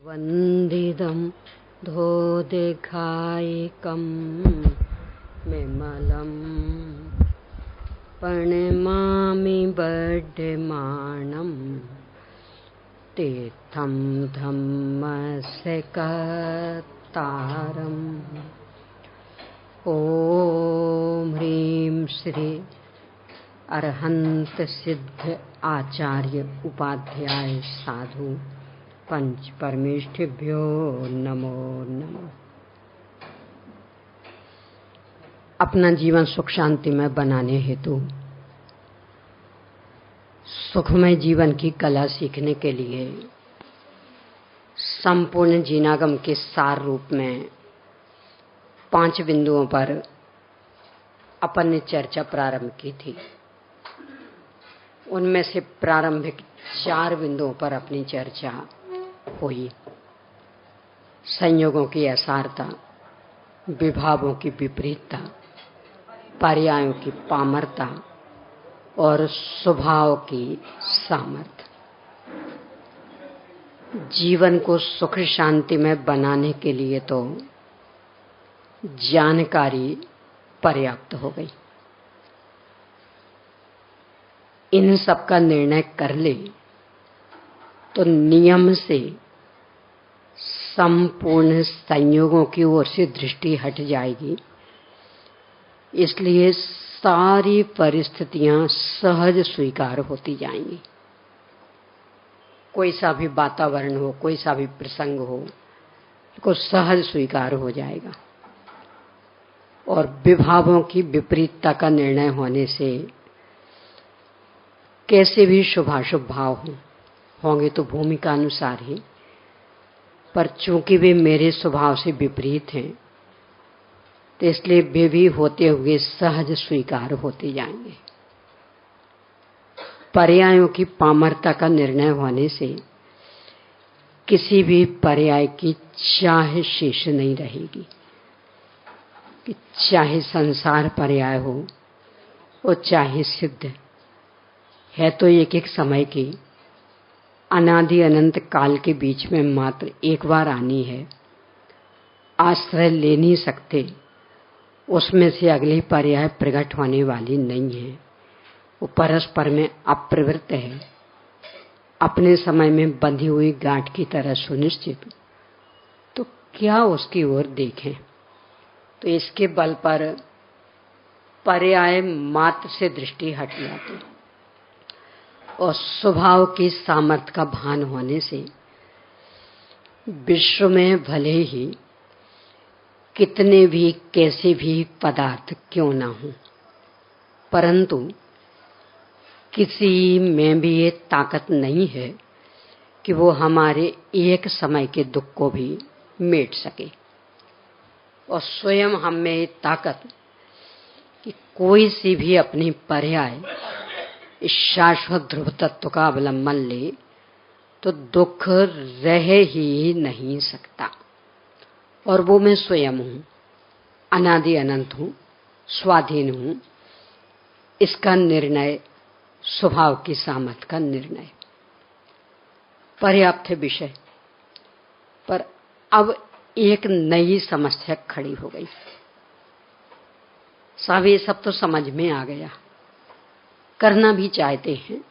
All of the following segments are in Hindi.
वन्दितं धोदिघायिकं विमलं प्रणमामि वर्धमानं तीर्थं धम्मस्य कर्तारम्। ॐ ह्रीं श्री अरहंत सिद्ध आचार्य उपाध्याय साधु पंच परमेष्ठिभ्यो नमो नमः। अपना जीवन सुख शांति में बनाने हेतु सुखमय जीवन की कला सीखने के लिए संपूर्ण जीनागम के सार रूप में 5 बिंदुओं पर अपन ने चर्चा प्रारंभ की थी। उनमें से प्रारंभिक 4 बिंदुओं पर अपनी चर्चा हुई। संयोगों की असारता, विभावों की विपरीतता, पर्यायों की पामरता और स्वभाव की सामर्थ्य। जीवन को सुख शांति में बनाने के लिए तो जानकारी पर्याप्त हो गई। इन सब का निर्णय कर ले तो नियम से संपूर्ण संयोगों की ओर से दृष्टि हट जाएगी। इसलिए सारी परिस्थितियां सहज स्वीकार होती जाएंगी। कोई सा भी वातावरण हो, कोई सा भी प्रसंग हो, को सहज स्वीकार हो जाएगा। और विभावों की विपरीतता का निर्णय होने से कैसे भी शुभाशुभ भाव होंगे तो भूमिका अनुसार ही, पर चूंकि वे मेरे स्वभाव से विपरीत हैं तो इसलिए वे भी होते हुए सहज स्वीकार होते जाएंगे। पर्यायों की पामरता का निर्णय होने से किसी भी पर्याय की चाह शेष नहीं रहेगी। कि चाहे संसार पर्याय हो और चाहे सिद्ध है, तो एक समय की अनादि अनंत काल के बीच में मात्र एक बार आनी है। आश्रय ले नहीं सकते, उसमें से अगली पर्याय प्रकट होने वाली नहीं है। वो परस्पर में अप्रवृत्त है, अपने समय में बंधी हुई गांठ की तरह सुनिश्चित। तो क्या उसकी ओर देखें? तो इसके बल पर पर्याय मात्र से दृष्टि हट जाती और स्वभाव की सामर्थ्य का भान होने से विश्व में भले ही कितने भी कैसे भी पदार्थ क्यों ना हो, परंतु किसी में भी ये ताकत नहीं है कि वो हमारे एक समय के दुख को भी मेट सके। और स्वयं हम में ये ताकत कि कोई सी भी अपनी पर्याय इस शाश्वत ध्रुव तत्व का अवलंबन ले तो दुख रह ही नहीं सकता। और वो मैं स्वयं हूं, अनादि अनंत हूं, स्वाधीन हूं। इसका निर्णय स्वभाव की सामर्थ्य का निर्णय पर्याप्त है विषय। पर अब एक नई समस्या खड़ी हो गई। साहब ये सब तो समझ में आ गया, करना भी चाहते हैं,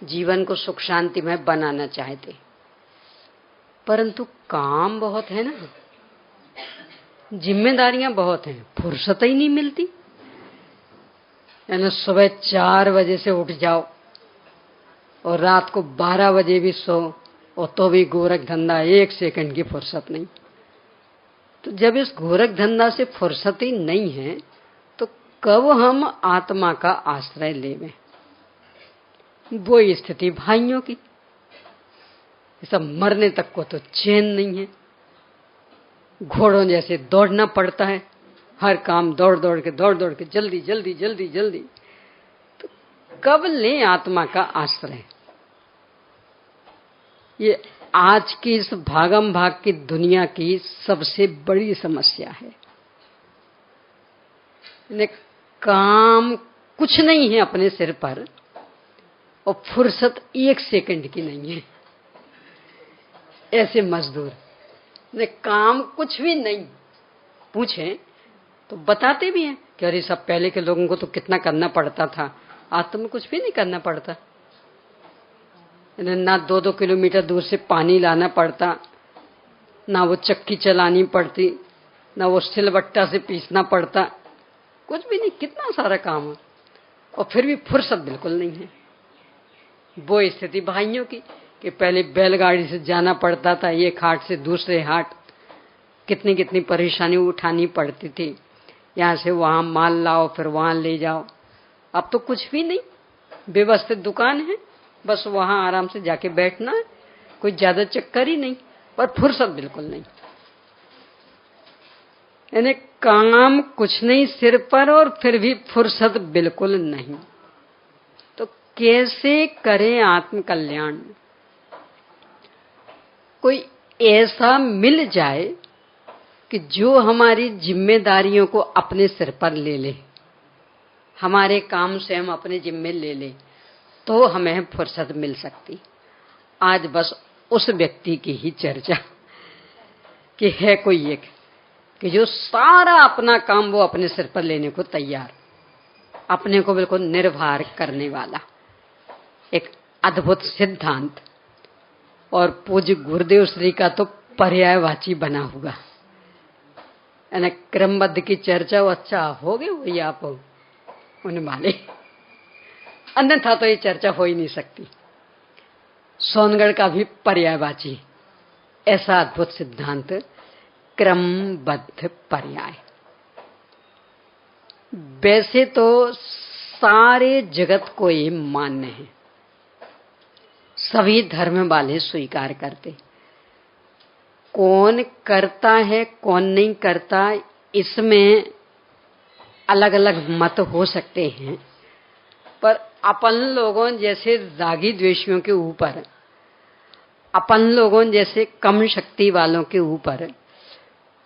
जीवन को सुख शांति में बनाना चाहते, परंतु काम बहुत है ना, जिम्मेदारियां बहुत हैं, फुर्सत ही नहीं मिलती। यानी सुबह 4 बजे से उठ जाओ और रात को 12 बजे भी सो, और तो भी गोरख धंधा, 1 सेकंड की फुर्सत नहीं। तो जब इस गोरख धंधा से फुर्सत ही नहीं है तो कब हम आत्मा का आश्रय लेवें? वो स्थिति भाइयों की, सब मरने तक को तो चैन नहीं है। घोड़ों जैसे दौड़ना पड़ता है, हर काम दौड़ दौड़ के जल्दी जल्दी जल्दी जल्दी। तो कब लें आत्मा का आश्रय? ये आज की इस भागम भाग की दुनिया की सबसे बड़ी समस्या है। काम कुछ नहीं है अपने सिर पर और फुर्सत 1 सेकंड की नहीं है। ऐसे मजदूर ने काम कुछ भी नहीं पूछे तो बताते भी हैं कि अरे सब पहले के लोगों को तो कितना करना पड़ता था, आज तो में कुछ भी नहीं करना पड़ता। ना 2-2 किलोमीटर दूर से पानी लाना पड़ता, ना वो चक्की चलानी पड़ती, ना वो सिलबट्टा से पीसना पड़ता, कुछ भी नहीं। कितना सारा काम है और फिर भी फुर्सत बिल्कुल नहीं है। वो स्थिति भाइयों की कि पहले बैलगाड़ी से जाना पड़ता था एक हाट से दूसरे हाट, कितनी कितनी परेशानी उठानी पड़ती थी, यहाँ से वहां माल लाओ फिर वहां ले जाओ। अब तो कुछ भी नहीं, व्यवस्थित दुकान है, बस वहां आराम से जाके बैठना है, कोई ज्यादा चक्कर ही नहीं, पर फुर्सत बिल्कुल नहीं। यानी काम कुछ नहीं सिर पर और फिर भी फुर्सत बिल्कुल नहीं। तो कैसे करें आत्म कल्याण? कोई ऐसा मिल जाए कि जो हमारी जिम्मेदारियों को अपने सिर पर ले ले, हमारे काम से हम अपने जिम्मे ले ले, तो हमें फुर्सत मिल सकती। आज बस उस व्यक्ति की ही चर्चा कि है कोई एक कि जो सारा अपना काम वो अपने सिर पर लेने को तैयार, अपने को बिल्कुल निर्भर करने वाला एक अद्भुत सिद्धांत। और पूज्य गुरुदेव श्री का तो पर्यायवाची बना हुआ, यानी क्रमबद्ध की चर्चा वो अच्छा हो गई वही आप उन्हें माने, अन्यथा तो ये चर्चा हो ही नहीं सकती। सोनगढ़ का भी पर्यायवाची ऐसा अद्भुत सिद्धांत, क्रमबद्ध पर्याय। वैसे तो सारे जगत को ये मान्य है, सभी धर्म वाले स्वीकार करते। कौन करता है कौन नहीं करता इसमें अलग अलग मत हो सकते हैं, पर अपन लोगों जैसे रागी द्वेषियों के ऊपर, अपन लोगों जैसे कम शक्ति वालों के ऊपर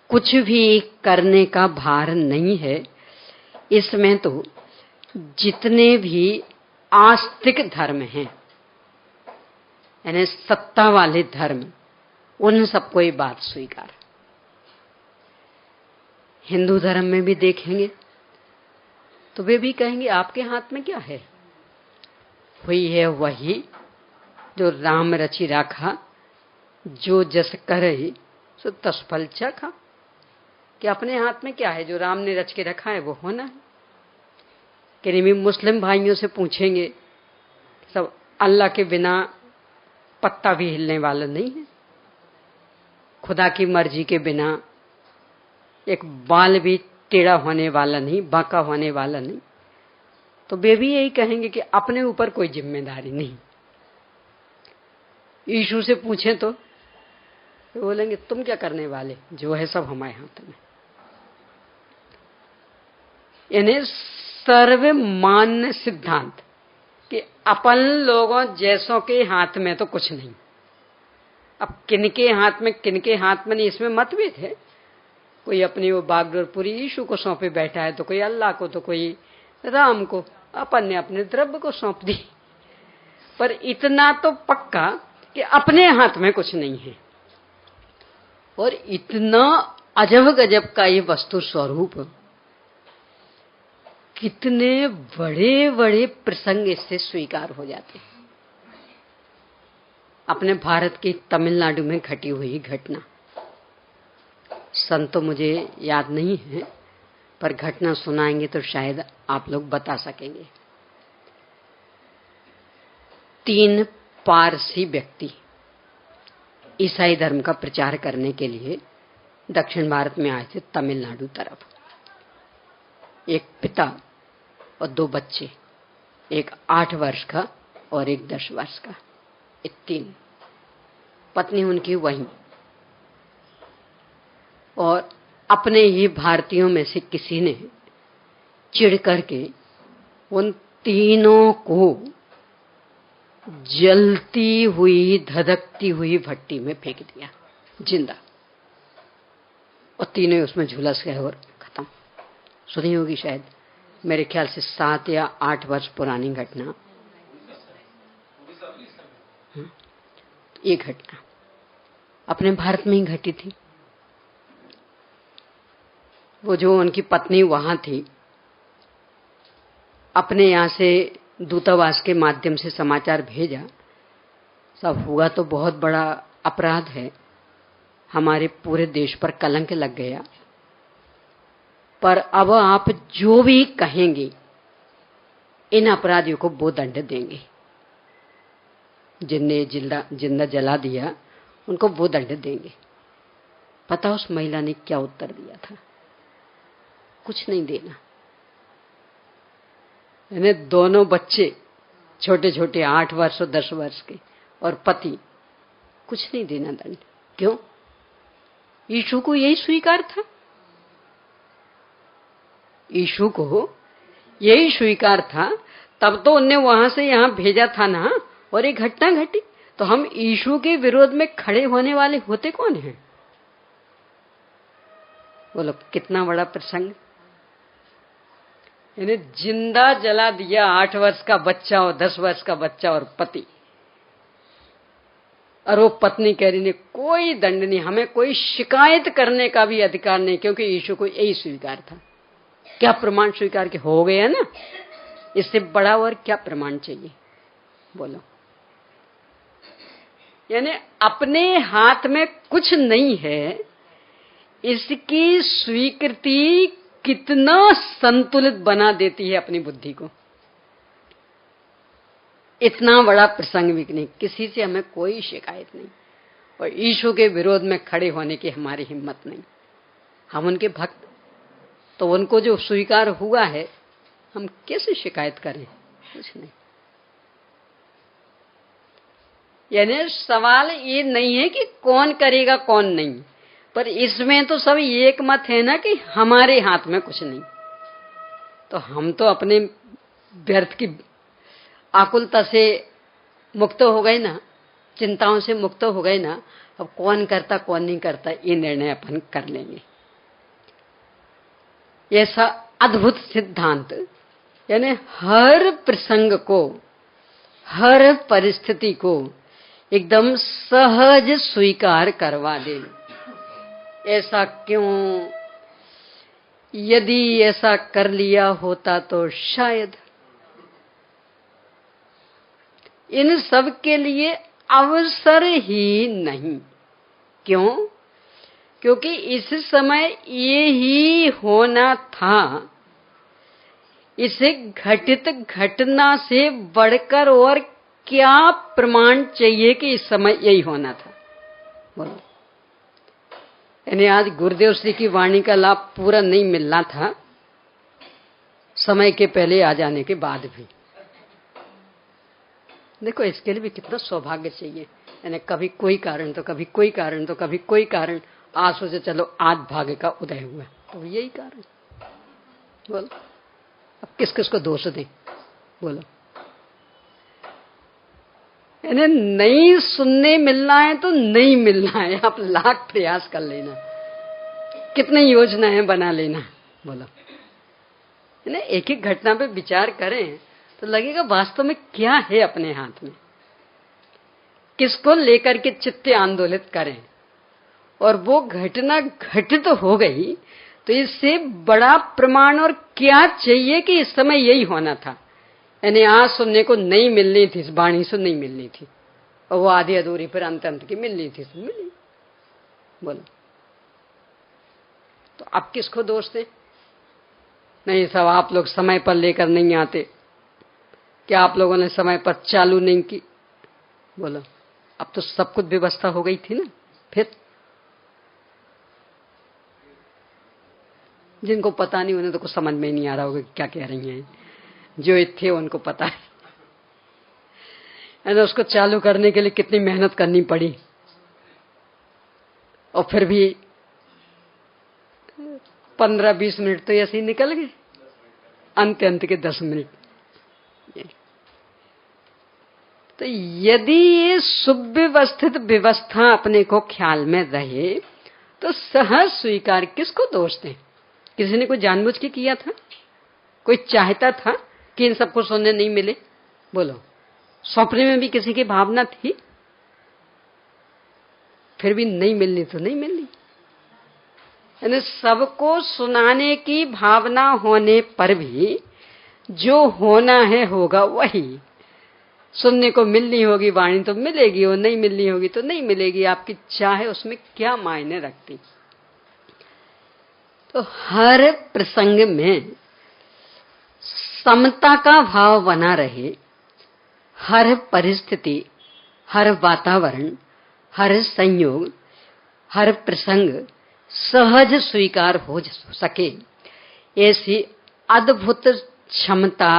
कुछ भी करने का भार नहीं है। इसमें तो जितने भी आस्तिक धर्म हैं, यानी सत्ता वाले धर्म, उन सबको ये बात स्वीकार। हिंदू धर्म में भी देखेंगे तो वे भी कहेंगे आपके हाथ में क्या है, हुई है वही जो राम रचि राखा, जो जस करे सो तस फल चखा। कि अपने हाथ में क्या है, जो राम ने रच के रखा है वो होना है। कि नहीं, मुस्लिम भाइयों से पूछेंगे, सब अल्लाह के बिना पत्ता भी हिलने वाला नहीं है, खुदा की मर्जी के बिना एक बाल भी टेढ़ा होने वाला नहीं, बांका होने वाला नहीं। तो वे भी यही कहेंगे कि अपने ऊपर कोई जिम्मेदारी नहीं। यीशु से पूछें तो बोलेंगे तुम क्या करने वाले, जो है सब हमारे हाथ में। यानी सर्वमान्य सिद्धांत कि अपन लोगों जैसों के हाथ में तो कुछ नहीं। अब किनके हाथ में किनके हाथ में नहीं, इसमें मतभेद है। कोई अपनी वो बागडोर पूरी यीशु को सौंपे बैठा है, तो कोई अल्लाह को, तो कोई राम को। अपन ने अपने द्रव्य को सौंप दी। पर इतना तो पक्का कि अपने हाथ में कुछ नहीं है। और इतना अजब गजब का ये वस्तु स्वरूप, कितने बड़े बड़े प्रसंग इससे स्वीकार हो जाते हैं। अपने भारत की तमिलनाडु में घटी हुई घटना, सन तो मुझे याद नहीं है, पर घटना सुनाएंगे तो शायद आप लोग बता सकेंगे। 3 पारसी व्यक्ति ईसाई धर्म का प्रचार करने के लिए दक्षिण भारत में आए थे, तमिलनाडु तरफ। एक पिता और 2 बच्चे, एक 8 वर्ष का और एक 10 वर्ष का, ये 3। पत्नी उनकी वहीं। और अपने ही भारतीयों में से किसी ने चिढ़ करके उन तीनों को जलती हुई धधकती हुई भट्टी में फेंक दिया जिंदा, और तीनों उसमें झुलस गए और खत्म। सुनी होगी शायद, मेरे ख्याल से 7 या 8 वर्ष पुरानी घटना ये घटना। अपने भारत में ही घटी थी। वो जो उनकी पत्नी वहां थी, अपने यहां से दूतावास के माध्यम से समाचार भेजा, सब हुआ तो बहुत बड़ा अपराध है, हमारे पूरे देश पर कलंक लग गया। पर अब आप जो भी कहेंगे इन अपराधियों को वो दंड देंगे, जिनने जिंदा जला दिया उनको वो दंड देंगे। पता उस महिला ने क्या उत्तर दिया था? कुछ नहीं देना। इन्हें दोनों बच्चे छोटे छोटे 8 वर्ष और 10 वर्ष के और पति, कुछ नहीं देना दंड। क्यों? यीशु को यही स्वीकार था, यीशु को यही स्वीकार था। तब तो उनने वहां से यहां भेजा था ना, और एक घटना घटी। तो हम यीशु के विरोध में खड़े होने वाले होते कौन हैं? बोलो कितना बड़ा प्रसंग। यानी जिंदा जला दिया 8 वर्ष का बच्चा और 10 वर्ष का बच्चा और पति, और वो पत्नी कह रही ने कोई दंड नहीं, हमें कोई शिकायत करने का भी अधिकार नहीं, क्योंकि यीशु को यही स्वीकार था। क्या प्रमाण स्वीकार के हो गया ना, इससे बड़ा और क्या प्रमाण चाहिए? बोलो। यानी अपने हाथ में कुछ नहीं है, इसकी स्वीकृति कितना संतुलित बना देती है अपनी बुद्धि को। इतना बड़ा प्रसंग भी नहीं, किसी से हमें कोई शिकायत नहीं, और यीशु के विरोध में खड़े होने की हमारी हिम्मत नहीं। हम उनके भक्त, तो उनको जो स्वीकार हुआ है हम कैसे शिकायत करें? कुछ नहीं। यानी सवाल ये नहीं है कि कौन करेगा कौन नहीं, पर इसमें तो सब एक मत है ना कि हमारे हाथ में कुछ नहीं। तो हम तो अपने व्यर्थ की आकुलता से मुक्त हो गए ना, चिंताओं से मुक्त हो गए ना। अब कौन करता कौन नहीं करता ये निर्णय अपन कर लेंगे। ऐसा अद्भुत सिद्धांत, यानी हर प्रसंग को, हर परिस्थिति को एकदम सहज स्वीकार करवा दे। ऐसा क्यों? यदि ऐसा कर लिया होता तो शायद। इन सब के लिए अवसर ही नहीं। क्यों? क्योंकि इस समय ये ही होना था। इसे घटित घटना से बढ़कर और क्या प्रमाण चाहिए कि इस समय यही होना था? बोलो। यानी आज गुरुदेव श्री की वाणी का लाभ पूरा नहीं मिलना था, समय के पहले आ जाने के बाद भी। देखो इसके लिए भी कितना सौभाग्य चाहिए। यानी कभी कोई कारण तो कभी कोई कारण तो कभी कोई कारण, आज सोचे चलो आज भाग्य का उदय हुआ, तो यही कारण। बोलो अब किस किस को दोष दें? बोलो। यानी नहीं सुनने मिलना है तो नहीं मिलना है, आप लाख प्रयास कर लेना, कितनी योजनाएं बना लेना। बोलो। यानी एक एक घटना पे विचार करें तो लगेगा वास्तव में क्या है अपने हाथ में, किसको लेकर के चित्त आंदोलित करें। और वो घटना घटित हो गई तो इससे बड़ा प्रमाण और क्या चाहिए कि इस समय यही होना था। यानी आज सुनने को नहीं मिलनी थी, इस वाणी से नहीं मिलनी थी, और वो आधी अधूरी फिर अंत अंत की मिलनी थी, तो मिली। बोलो तो अब किसको दोष दें? नहीं सब आप लोग समय पर लेकर नहीं आते, क्या आप लोगों ने समय पर चालू नहीं की? बोलो अब तो सब कुछ व्यवस्था हो गई थी ना। फिर जिनको पता नहीं उन्हें तो कुछ समझ में ही नहीं आ रहा होगा क्या कह रही हैं, जो थे उनको पता है। उसको चालू करने के लिए कितनी मेहनत करनी पड़ी, और फिर भी 15-20 मिनट तो ऐसे ही निकल गए, अंत के 10 मिनट। तो यदि ये सुव्यवस्थित व्यवस्था अपने को ख्याल में रहे तो सहज स्वीकार किसको दोष दें? किसी ने कोई जानबूझ के किया था? कोई चाहता था कि इन सबको सुनने नहीं मिले? बोलो। सपने में भी किसी की भावना थी? फिर भी नहीं मिलनी तो नहीं मिलनी। यानी सबको सुनाने की भावना होने पर भी जो होना है होगा वही। सुनने को मिलनी होगी वाणी तो मिलेगी, और नहीं मिलनी होगी तो नहीं मिलेगी। आपकी चाहे उसमें क्या मायने रखती। तो हर प्रसंग में समता का भाव बना रहे। हर परिस्थिति, हर वातावरण, हर संयोग, हर प्रसंग सहज स्वीकार हो सके, ऐसी अद्भुत क्षमता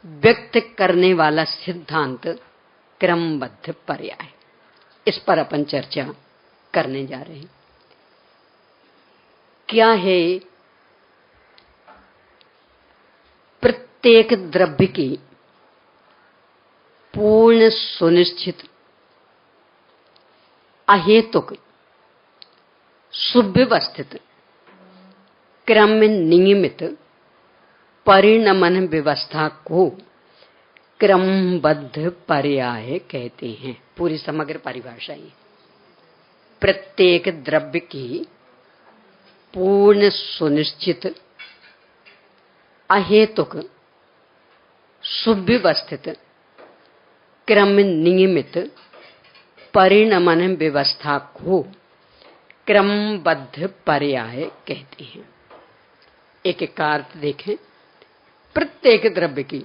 व्यक्त करने वाला सिद्धांत क्रमबद्ध पर्याय, इस पर अपन चर्चा करने जा रहे हैं। क्या है? प्रत्येक द्रव्य की पूर्ण सुनिश्चित अहेतुक सुव्यवस्थित क्रम नियमित परिणमन व्यवस्था को क्रमबद्ध पर्याय कहते हैं। पूरी समग्र परिभाषा ये। प्रत्येक द्रव्य की पूर्ण सुनिश्चित अहेतुक सुव्यवस्थित क्रम नियमित परिणमन व्यवस्था को क्रमबद्ध पर्याय कहते हैं। एक एक का अर्थ देखें। प्रत्येक द्रव्य की,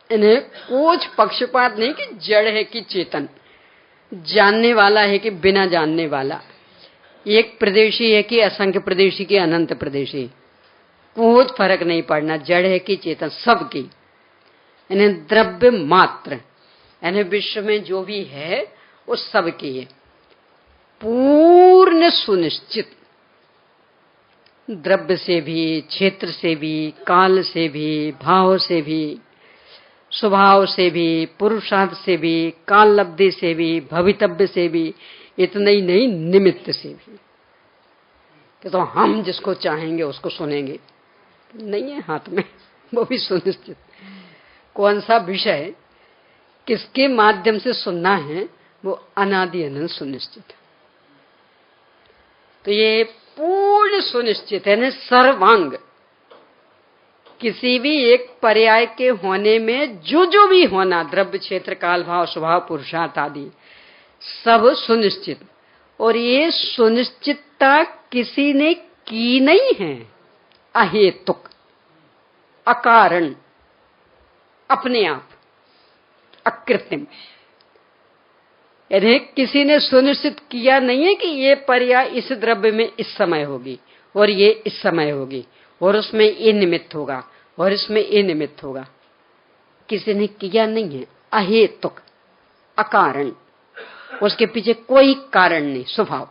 इन्हें कुछ पक्षपात नहीं कि जड़ है कि चेतन, जानने वाला है कि बिना जानने वाला, एक प्रदेशी है कि असंख्य प्रदेशी की अनंत प्रदेशी, कुछ फर्क नहीं पड़ना। जड़ है कि चेतन, सबकी। इन्हें द्रव्य मात्र, यानी विश्व में जो भी है वो सबकी है। पूर्ण सुनिश्चित, द्रव्य से भी, क्षेत्र से भी, काल से भी, भाव से भी, स्वभाव से भी, पुरुषार्थ से भी, काललब्धि से भी, भवितव्य से भी, इतना ही नहीं निमित्त से भी। कि तो हम जिसको चाहेंगे उसको सुनेंगे, नहीं है हाथ में, वो भी सुनिश्चित। कौन सा विषय किसके माध्यम से सुनना है वो अनादि अनंत सुनिश्चित। तो ये पूर्ण सुनिश्चित है ना, सर्वांग। किसी भी एक पर्याय के होने में जो जो भी होना, द्रव्य, क्षेत्र, काल, भाव, स्वभाव, पुरुषार्थ आदि, सब सुनिश्चित। और ये सुनिश्चितता किसी ने की नहीं है अहेतुक, अकारण, अपने आप, अकृत्रिम। यानी किसी ने सुनिश्चित किया नहीं है कि ये पर्याय इस द्रव्य में इस समय होगी और ये इस समय होगी और उसमें ये निमित्त होगा और इसमें ये निमित्त होगा। किसी ने किया नहीं है, अहेतुक, अकारण, उसके पीछे कोई कारण नहीं। स्वभाव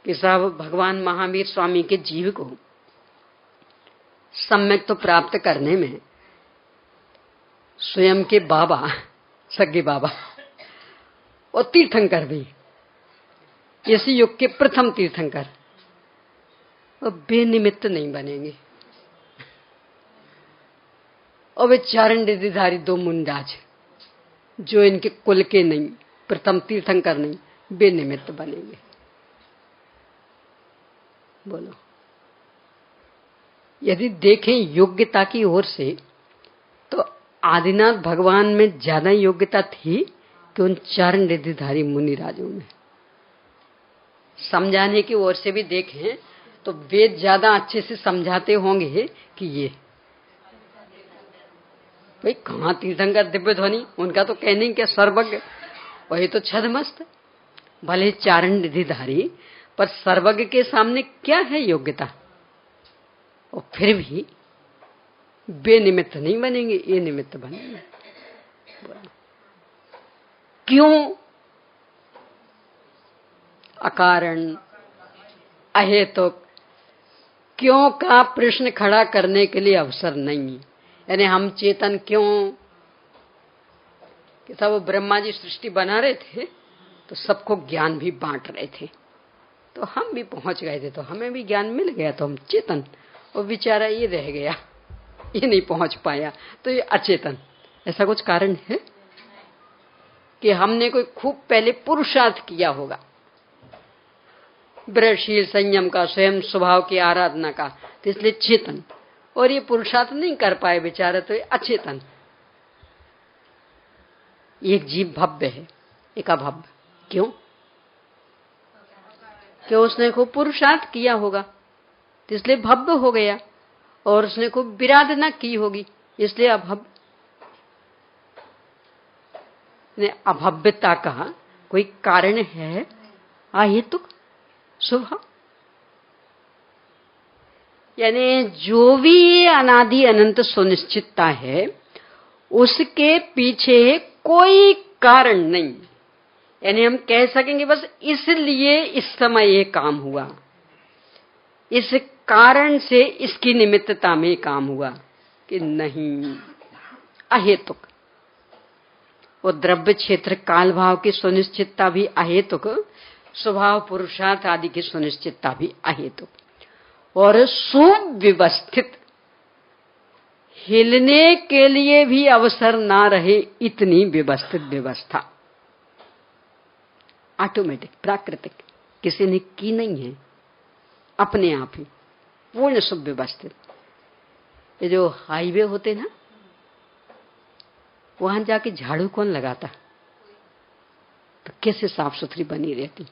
कि साहब भगवान महावीर स्वामी के जीव को सम्यक तो प्राप्त करने में स्वयं के बाबा, सगे बाबा और तीर्थंकर भी, इसी युग के प्रथम तीर्थंकर, और बेनिमित्त नहीं बनेंगे। और वे चारण रिद्धिधारी दो मुंडाज जो इनके कुल के नहीं, प्रथम तीर्थंकर नहीं, बेनिमित्त बनेंगे। बोलो, यदि देखें योग्यता की ओर से तो आदिनाथ भगवान में ज्यादा योग्यता थी कि उन चारण रिद्धिधारी मुनिराजों में। समझाने की ओर से भी देखें तो वेद ज्यादा अच्छे से समझाते होंगे कि ये भाई कहाँ तीर्थंकर दिव्य ध्वनि, उनका तो कहने क्या सर्वज्ञ, वही तो छदमस्त। भले चारण रिद्धिधारी, पर सर्वज्ञ के सामने क्या है योग्यता। और फिर भी बेनिमित्त नहीं बनेंगे, ये निमित्त बनेंगे। क्यों? अकारण, अहेतुक। क्यों का प्रश्न खड़ा करने के लिए अवसर नहीं। यानी हम चेतन क्यों? कि तब वो ब्रह्मा जी सृष्टि बना रहे थे तो सबको ज्ञान भी बांट रहे थे, तो हम भी पहुंच गए थे, तो हमें भी ज्ञान मिल गया, तो हम चेतन। और बेचारा ये रह गया, ये नहीं पहुंच पाया, तो ये अचेतन। ऐसा कुछ कारण है? कि हमने कोई खूब पहले पुरुषार्थ किया होगा, ब्रहशील संयम का, स्वयं स्वभाव की आराधना का, तो इसलिए चेतन, और ये पुरुषार्थ नहीं कर पाए बेचारे, तो ये अचेतन। एक जीव भव्य है, एक अभव्य। क्यों? क्यों? उसने खूब पुरुषार्थ किया होगा तो इसलिए भव्य हो गया, और उसने खूब विराधना की होगी इसलिए अभव्य। अभव्यता का कोई कारण है अहेतुक स्वभाव? यानी जो भी ये अनादि अनंत सुनिश्चितता है उसके पीछे कोई कारण नहीं। यानी हम कह सकेंगे बस इसलिए इस समय ये काम हुआ, इस कारण से इसकी निमित्तता में काम हुआ, कि नहीं, अहेतुक। वो द्रव्य क्षेत्र काल भाव की सुनिश्चितता भी अहेतुक, स्वभाव पुरुषार्थ आदि की सुनिश्चितता भी अहेतुक, और सुव्यवस्थित, हिलने के लिए भी अवसर ना रहे इतनी व्यवस्थित व्यवस्था, ऑटोमेटिक, प्राकृतिक, किसी ने की नहीं है, अपने आप ही पूर्ण सुव्यवस्थित। ये जो हाईवे होते ना, वहां जाके झाड़ू कौन लगाता? तो कैसे साफ सुथरी बनी रहती।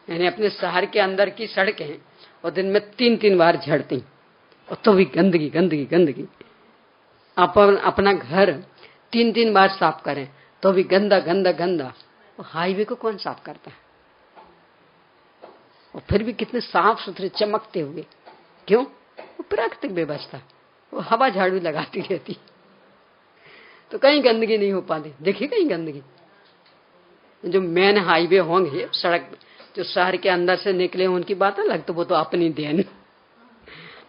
यानी अपने शहर के अंदर की सड़कें हैं और दिन में 3-3 बार झड़ती, और तो भी गंदगी गंदगी गंदगी। अपना घर 3-3 बार साफ करें तो भी गंदा गंदा गंदा। और हाईवे को कौन साफ करता है? और फिर भी कितने साफ सुथरे चमकते हुए। क्यों? वो प्राकृतिक व्यवस्था, वो हवा झाड़ू लगाती रहती, तो कहीं गंदगी नहीं हो पाती। देखिए कहीं गंदगी। जो मेन हाईवे होंगे, सड़क जो शहर के अंदर से निकले उनकी बात अलग, तो वो तो अपनी देन,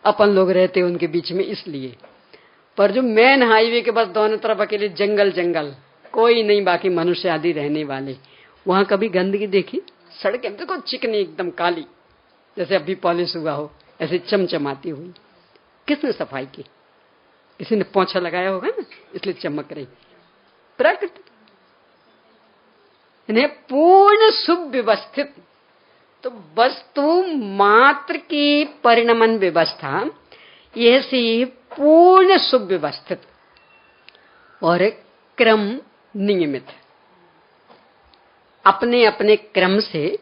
अपन लोग रहते उनके बीच में इसलिए। पर जो मेन हाईवे के बस दोनों तरफ अकेले जंगल जंगल, कोई नहीं बाकी मनुष्य आदि रहने वाले, वहां कभी गंदगी देखी? सड़कें देखो चिकनी एकदम काली, जैसे अभी पॉलिश हुआ हो, ऐसे चमचमाती हुई। किसने सफाई की? किसी ने पोंछा लगाया होगा ना, इसलिए चमक रही। प्रकृति इन्हें पूर्ण सुव्यवस्थित। तो वस्तु मात्र की परिणमन व्यवस्था यह सी पूर्ण सुव्यवस्थित और क्रम नियमित, अपने अपने क्रम से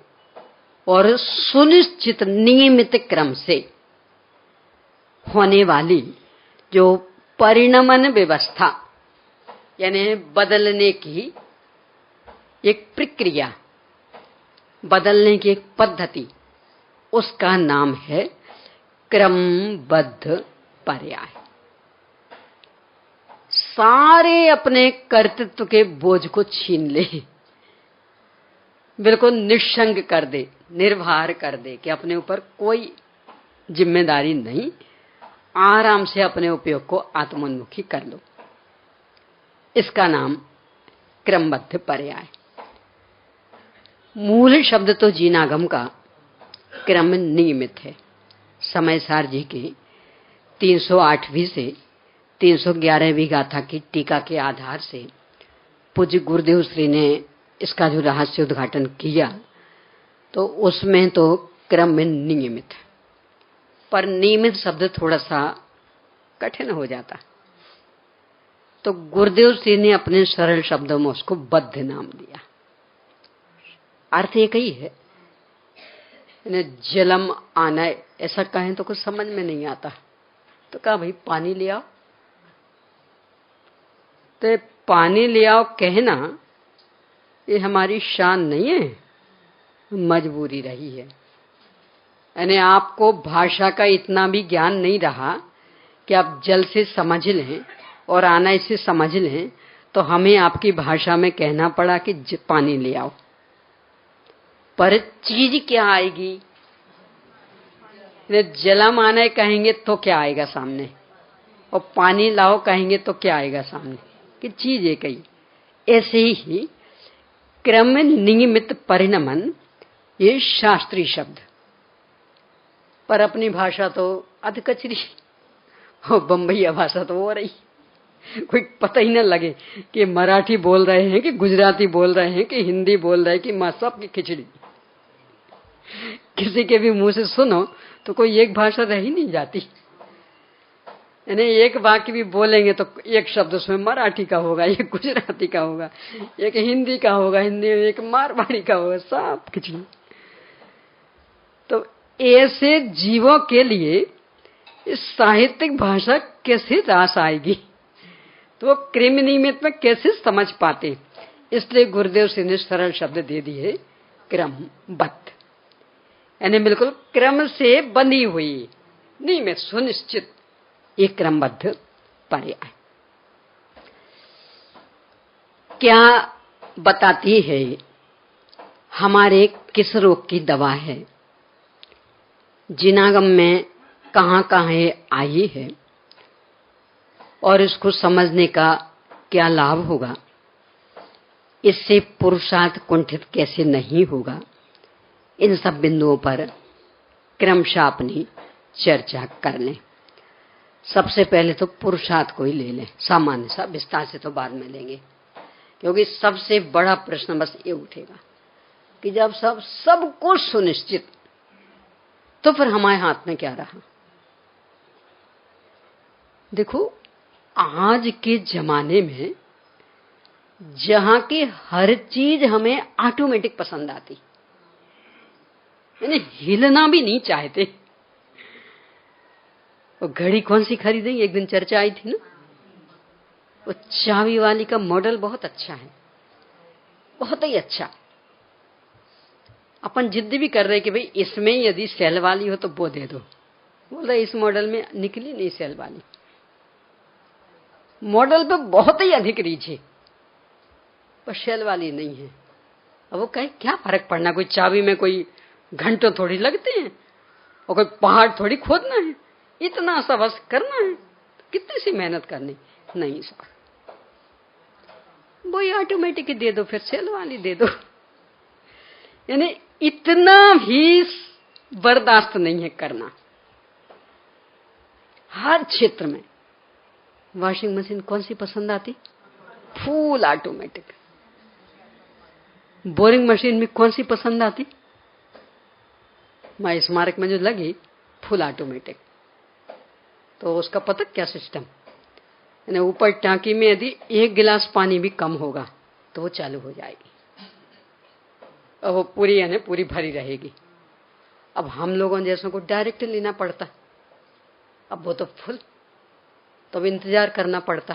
और सुनिश्चित नियमित क्रम से होने वाली जो परिणमन व्यवस्था, यानी बदलने की एक प्रक्रिया, बदलने की एक पद्धति, उसका नाम है क्रमबद्ध पर्याय। सारे अपने कर्तृत्व के बोझ को छीन ले, बिल्कुल निस्संग कर दे, निर्भर कर दे कि अपने ऊपर कोई जिम्मेदारी नहीं, आराम से अपने उपयोग को आत्मोन्मुखी कर लो। इसका नाम क्रमबद्ध पर्याय। मूल शब्द तो जीनागम का क्रम नियमित है। समयसार जी के 308वीं से 311वीं गाथा की टीका के आधार से पूज्य गुरुदेव श्री ने इसका जो रहस्य उद्घाटन किया, तो उसमें तो क्रम में नियमित है, पर नियमित शब्द थोड़ा सा कठिन हो जाता, तो गुरुदेव श्री ने अपने सरल शब्दों में उसको बद्ध नाम दिया। अर्थ एक ही है, जलम आना, ऐसा कहें तो कुछ समझ में नहीं आता, तो कहा भाई पानी ले आओ, तो पानी ले आओ कहना ये हमारी शान नहीं है, मजबूरी रही है। यानी आपको भाषा का इतना भी ज्ञान नहीं रहा कि आप जल से समझ लें और आना से समझ लें, तो हमें आपकी भाषा में कहना पड़ा कि पानी ले आओ। पर चीज क्या आएगी? जलम आना कहेंगे तो क्या आएगा सामने, और पानी लाओ कहेंगे तो क्या आएगा सामने, कि चीज एक ही। ऐसे ही क्रम नियमित परिणमन, ये शास्त्रीय शब्द, पर अपनी भाषा तो अधकचरी, बम्बईया भाषा तो हो रही, कोई पता ही न लगे कि मराठी बोल रहे हैं कि गुजराती बोल रहे हैं कि हिंदी बोल रहे हैं कि माँ सब की खिचड़ी। किसी के भी मुंह से सुनो तो कोई एक भाषा रह ही नहीं जाती, यानी एक वाक्य भी बोलेंगे तो एक शब्द उसमें मराठी का होगा, एक गुजराती का होगा, एक हिंदी का होगा, हिंदी में एक मारवाड़ी का होगा, सब खिचड़ी। तो ऐसे जीवों के लिए इस साहित्यिक भाषा कैसे रास आएगी, तो वो कृमि निमित्त में कैसे समझ पाते। इसलिए गुरुदेव सिंह ने सरल शब्द दे दिए क्रमबद्ध, यानी बिल्कुल क्रम से बंधी हुई नियमित सुनिश्चित एक क्रमबद्ध पर्याय। क्या बताती है हमारे किस रोग की दवा है, जिनागम में कहाँ कहाँ आई है और इसको समझने का क्या लाभ होगा, इससे पुरुषार्थ कुंठित कैसे नहीं होगा। इन सब बिंदुओं पर क्रमशः अपनी चर्चा कर लें। सबसे पहले तो पुरुषार्थ को ही ले लें, सामान्य सा, विस्तार से तो बाद में लेंगे, क्योंकि सबसे बड़ा प्रश्न बस ये उठेगा कि जब सब कुछ सुनिश्चित, तो फिर हमारे हाथ में क्या रहा। देखो, आज के जमाने में जहां की हर चीज हमें ऑटोमेटिक पसंद आती, यानी हिलना भी नहीं चाहते। वो घड़ी कौन सी खरीदेंगे, एक दिन चर्चा आई थी ना, वो चाबी वाली का मॉडल बहुत अच्छा है, बहुत ही अच्छा। अपन जिद भी कर रहे कि भाई इसमें यदि सेल वाली हो तो वो दे दो, बोल रहे इस मॉडल में निकली नहीं सेल वाली। मॉडल पे बहुत ही अधिक रीच है, पर सेल वाली नहीं है। अब वो कहे क्या फर्क पड़ना, कोई चाबी में कोई घंटों थोड़ी लगते हैं और कोई पहाड़ थोड़ी खोदना है, इतना सा बस करना है, कितनी सी मेहनत करनी। नहीं साहब, वही ऑटोमेटिक ही दे दो, फिर सेल वाली दे दो। यानी इतना भी बर्दाश्त नहीं है करना। हर क्षेत्र में वॉशिंग मशीन कौन सी पसंद आती, फुल ऑटोमेटिक। बोरिंग मशीन में कौन सी पसंद आती, मैं स्मारक में जो लगी फुल ऑटोमेटिक। तो उसका पता क्या सिस्टम, यानी ऊपर टांकी में यदि एक गिलास पानी भी कम होगा तो वो चालू हो जाएगी और वो पूरी यानी पूरी भरी रहेगी। अब हम लोगों जैसों को डायरेक्ट लेना पड़ता, अब वो तो फुल, तो अब इंतजार करना पड़ता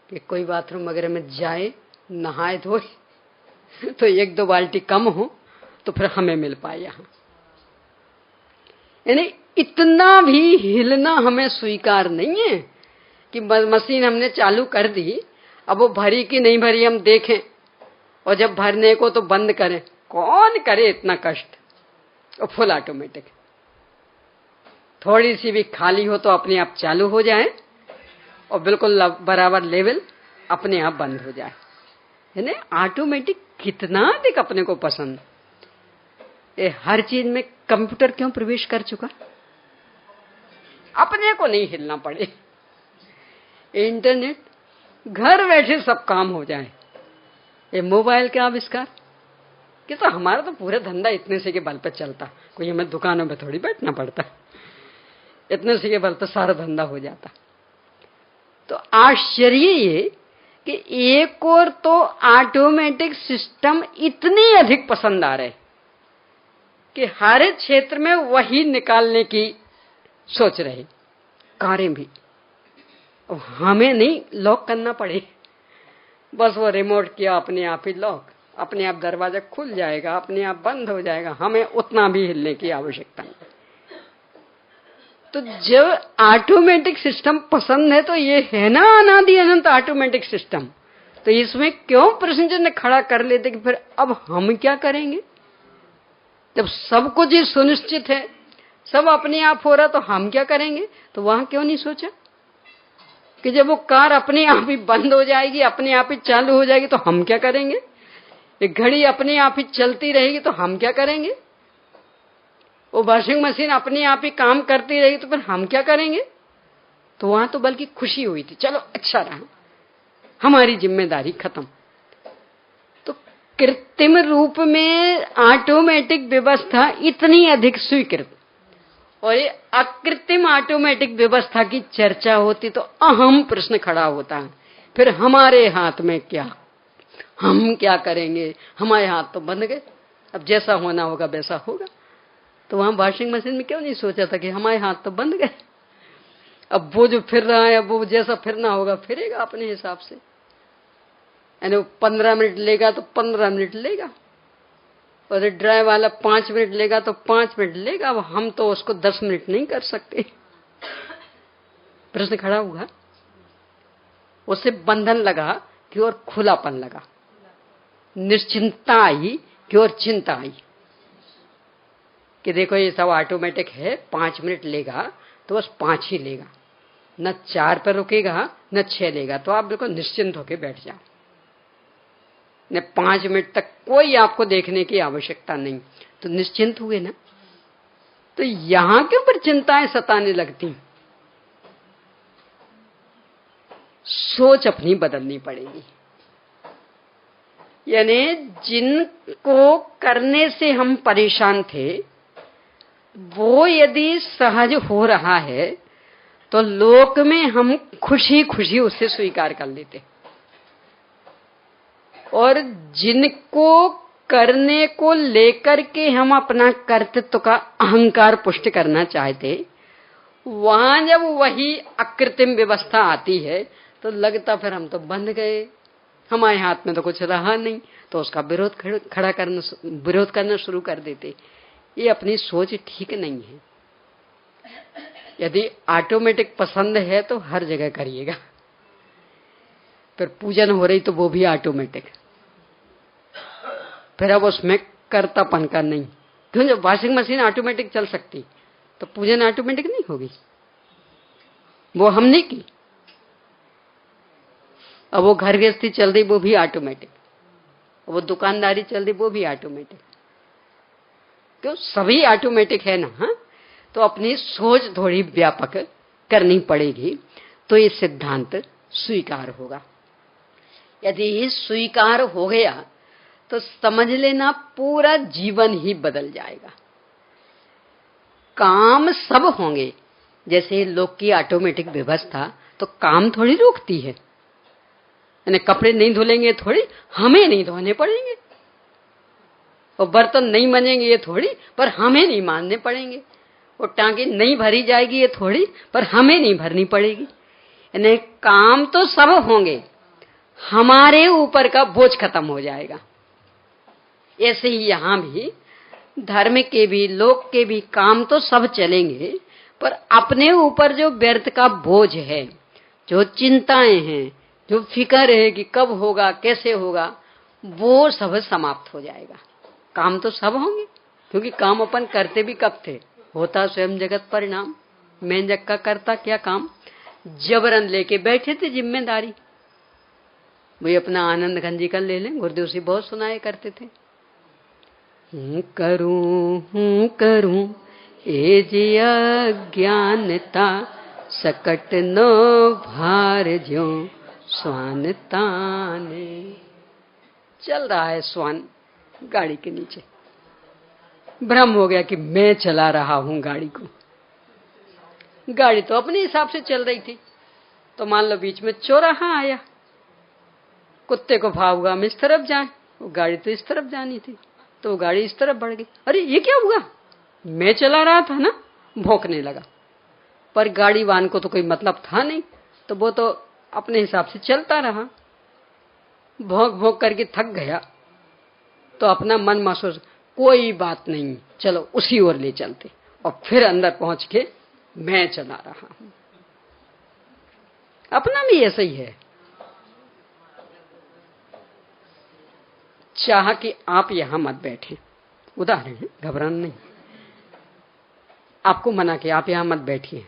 कि कोई बाथरूम वगैरह में जाए, नहाए धोए तो एक दो बाल्टी कम हो तो फिर हमें मिल पाए यहाँ। यानी इतना भी हिलना हमें स्वीकार नहीं है कि मशीन हमने चालू कर दी, अब वो भरी कि नहीं भरी हम देखें और जब भरने को तो बंद करें। कौन करे इतना कष्ट। और फुल ऑटोमेटिक, थोड़ी सी भी खाली हो तो अपने आप चालू हो जाए और बिल्कुल बराबर लेवल अपने आप बंद हो जाए। यानी ऑटोमेटिक कितना अधिक अपने को पसंद। ये हर चीज में कंप्यूटर क्यों प्रवेश कर चुका, अपने को नहीं हिलना पड़े, इंटरनेट घर बैठे सब काम हो जाए। ये मोबाइल का आविष्कार कि तो हमारा तो पूरा धंधा इतने से के बल पर चलता, कोई हमें दुकानों में थोड़ी बैठना पड़ता, इतने से के बल पर सारा धंधा हो जाता। तो आश्चर्य ये कि एक और तो ऑटोमेटिक सिस्टम इतनी अधिक पसंद आ रहे कि हर क्षेत्र में वही निकालने की सोच रहे, कारें भी। अब हमें नहीं लॉक करना पड़े, बस वो रिमोट किया अपने आप ही लॉक, अपने आप दरवाजा खुल जाएगा, अपने आप बंद हो जाएगा, हमें उतना भी हिलने की आवश्यकता नहीं। तो जब ऑटोमेटिक सिस्टम पसंद है तो ये है ना अनादि अनंत ऑटोमेटिक सिस्टम, तो इसमें क्यों प्रश्न चिन्ह खड़ा कर लेते कि फिर अब हम क्या करेंगे। जब सब कुछ ही सुनिश्चित है, सब अपने आप हो रहा, तो हम क्या करेंगे। तो वहां क्यों नहीं सोचा कि जब वो कार अपने आप ही बंद हो जाएगी, अपने आप ही चालू हो जाएगी, तो हम क्या करेंगे। एक घड़ी अपने आप ही चलती रहेगी तो हम क्या करेंगे। वो वॉशिंग मशीन अपने आप ही काम करती रहेगी तो फिर हम क्या करेंगे। तो वहां तो बल्कि खुशी हुई थी, चलो अच्छा रहा, हमारी जिम्मेदारी खत्म। तो कृत्रिम रूप में ऑटोमेटिक व्यवस्था इतनी अधिक स्वीकृत, और ये अकृत्रिम ऑटोमेटिक व्यवस्था की चर्चा होती तो अहम प्रश्न खड़ा होता है, फिर हमारे हाथ में क्या, हम क्या करेंगे, हमारे हाथ तो बंध गए, अब जैसा होना होगा वैसा होगा। तो वहां वॉशिंग मशीन में क्यों नहीं सोचा था कि हमारे हाथ तो बंध गए, अब वो जो फिर रहा है, अब वो जैसा फिरना होगा फिरेगा अपने हिसाब से, यानी 15 मिनट लेगा तो 15 मिनट लेगा, और ड्राइव वाला 5 मिनट लेगा तो 5 मिनट लेगा। अब हम तो उसको 10 मिनट नहीं कर सकते। प्रश्न खड़ा हुआ, उसे बंधन लगा कि और खुलापन लगा, निश्चिंतता आई कि और चिंता आई कि देखो ये सब ऑटोमेटिक है, 5 मिनट लेगा तो बस 5 ही लेगा, न 4 पर रुकेगा न 6 लेगा, तो आप बिल्कुल निश्चिंत होकर बैठ जाओ, न 5 मिनट तक कोई आपको देखने की आवश्यकता नहीं, तो निश्चिंत हुए ना। तो यहां क्यों पर चिंताएं सताने लगती, सोच अपनी बदलनी पड़ेगी। यानी जिनको करने से हम परेशान थे वो यदि सहज हो रहा है तो लोक में हम खुशी खुशी उससे स्वीकार कर लेते, और जिनको करने को लेकर के हम अपना कर्तृत्व का अहंकार पुष्ट करना चाहते, वहां जब वही अकृत्रिम व्यवस्था आती है तो लगता फिर हम तो बंध गए, हमारे हाथ में तो कुछ रहा नहीं, तो उसका विरोध करना शुरू कर देते। ये अपनी सोच ठीक नहीं है। यदि ऑटोमेटिक पसंद है तो हर जगह करिएगा, फिर पूजन हो रही तो वो भी ऑटोमेटिक, फिर अब उसमें कर्तापन का नहीं, क्यों? जब वॉशिंग मशीन ऑटोमेटिक चल सकती तो पूजन ऑटोमेटिक नहीं होगी, वो हमने की। अब वो घर गृहस्थी चल रही वो भी ऑटोमेटिक, वो दुकानदारी चल रही वो भी ऑटोमेटिक, क्यों? सभी ऑटोमेटिक है ना। हाँ, तो अपनी सोच थोड़ी व्यापक करनी पड़ेगी तो ये सिद्धांत स्वीकार होगा। यदि ये स्वीकार हो गया तो समझ लेना पूरा जीवन ही बदल जाएगा। काम सब होंगे, जैसे लोक की ऑटोमेटिक व्यवस्था तो काम थोड़ी रोकती है, यानी कपड़े नहीं धुलेंगे थोड़ी हमें नहीं धोने पड़ेंगे, और बर्तन नहीं मनेंगे ये थोड़ी पर हमें नहीं मानने पड़ेंगे, वो टांगे नहीं भरी जाएगी ये थोड़ी पर हमें नहीं भरनी पड़ेगी। यानी काम तो सब होंगे, हमारे ऊपर का बोझ खत्म हो जाएगा। ऐसे ही यहां भी धर्म के भी लोक के भी काम तो सब चलेंगे, पर अपने ऊपर जो व्यर्थ का बोझ है, जो चिंताएं हैं, जो फिक्र है कि कब होगा कैसे होगा, वो सब समाप्त हो जाएगा। काम तो सब होंगे, क्योंकि काम अपन करते भी कब थे, होता स्वयं जगत परिणाम, मैं जग का करता क्या काम, जबरन लेके बैठे थे जिम्मेदारी। वही अपना आनंद गंजी कर ले लें, गुरुदेव से बहुत सुनाए करते थे, हूं करूं ए जी अज्ञानता, सकट नो भार ज्यों स्वान ताने। चल रहा है स्वान गाड़ी के नीचे, भ्रम हो गया कि मैं चला रहा हूं गाड़ी को। गाड़ी तो अपने हिसाब से चल रही थी, तो मान लो बीच में चौराहा आया, कुत्ते को भाव हुआ हम इस तरफ जाएं, वो गाड़ी तो इस तरफ जानी थी, तो वो गाड़ी इस तरफ बढ़ गई। अरे ये क्या हुआ, मैं चला रहा था ना, भौंकने लगा, पर गाड़ी वाहन को तो कोई मतलब था नहीं, तो वो तो अपने हिसाब से चलता रहा, भौंक भौंक करके थक गया, तो अपना मन महसूस, कोई बात नहीं चलो उसी ओर ले चलते, और फिर अंदर पहुंच के मैं चला रहा हूं। अपना भी ऐसा ही है, चाह कि आप यहां मत बैठे, उदाहरण है, घबराना नहीं, आपको मना किया आप यहां मत बैठिए,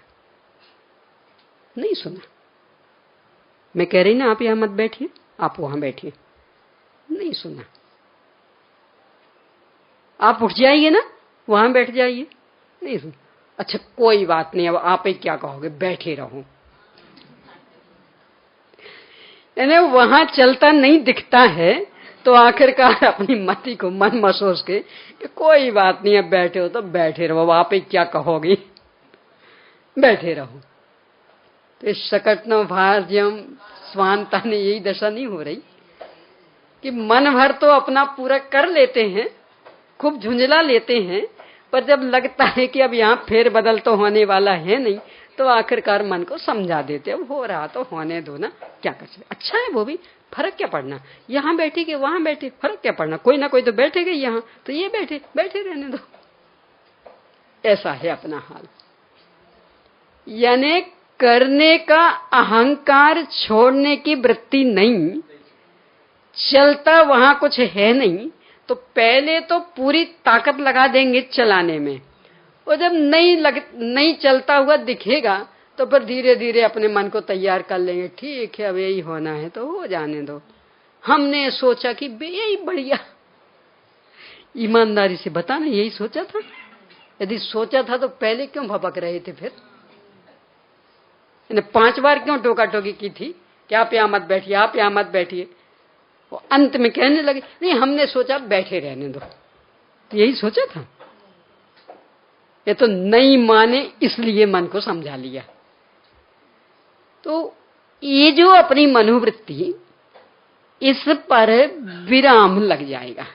नहीं सुना, मैं कह रही ना आप यहां मत बैठिए, आप वहां बैठिए, नहीं सुना, आप उठ जाइए ना वहां बैठ जाइए, नहीं सुना, अच्छा कोई बात नहीं, अब आप ही क्या कहोगे, बैठे रहो, यानी वहां चलता नहीं दिखता है तो आखिरकार अपनी मति को मन में सोच के कोई बात नहीं है, बैठे हो तो बैठे रहो, आप ही क्या कहोगी, बैठे रहो। तो इस सकटन भार्यम स्वांता ने यही दशा नहीं हो रही कि मन भर तो अपना पूरा कर लेते हैं, खूब झुंझला लेते हैं, पर जब लगता है कि अब यहाँ फेर बदल तो होने वाला है नहीं, तो आखिरकार मन को समझा देते, अब हो रहा तो होने दो ना, क्या कर सकते, अच्छा है वो भी, फर्क क्या पड़ना, यहाँ बैठी के वहां बैठे, फर्क क्या पड़ना, कोई ना कोई तो बैठेगा यहाँ, तो ये बैठे बैठे रहने दो। ऐसा है अपना हाल। यानी करने का अहंकार छोड़ने की वृत्ति नहीं, चलता वहां कुछ है नहीं, तो पहले तो पूरी ताकत लगा देंगे चलाने में, और जब नहीं चलता हुआ दिखेगा तो फिर धीरे धीरे अपने मन को तैयार कर लेंगे, ठीक है अब यही होना है तो हो जाने दो, हमने सोचा कि यही बढ़िया। ईमानदारी से बताना, यही सोचा था? यदि सोचा था तो पहले क्यों भपक रहे थे? फिर 5 बार क्यों टोका टोकी की थी कि आप यहां मत बैठिए, आप यहां मत बैठिए? वो अंत में कहने लगे नहीं हमने सोचा बैठे रहने दो, तो यही सोचा था। ये तो नहीं माने इसलिए मन को समझा लिया। तो ये जो अपनी मनोवृत्ति, इस पर विराम लग जाएगा,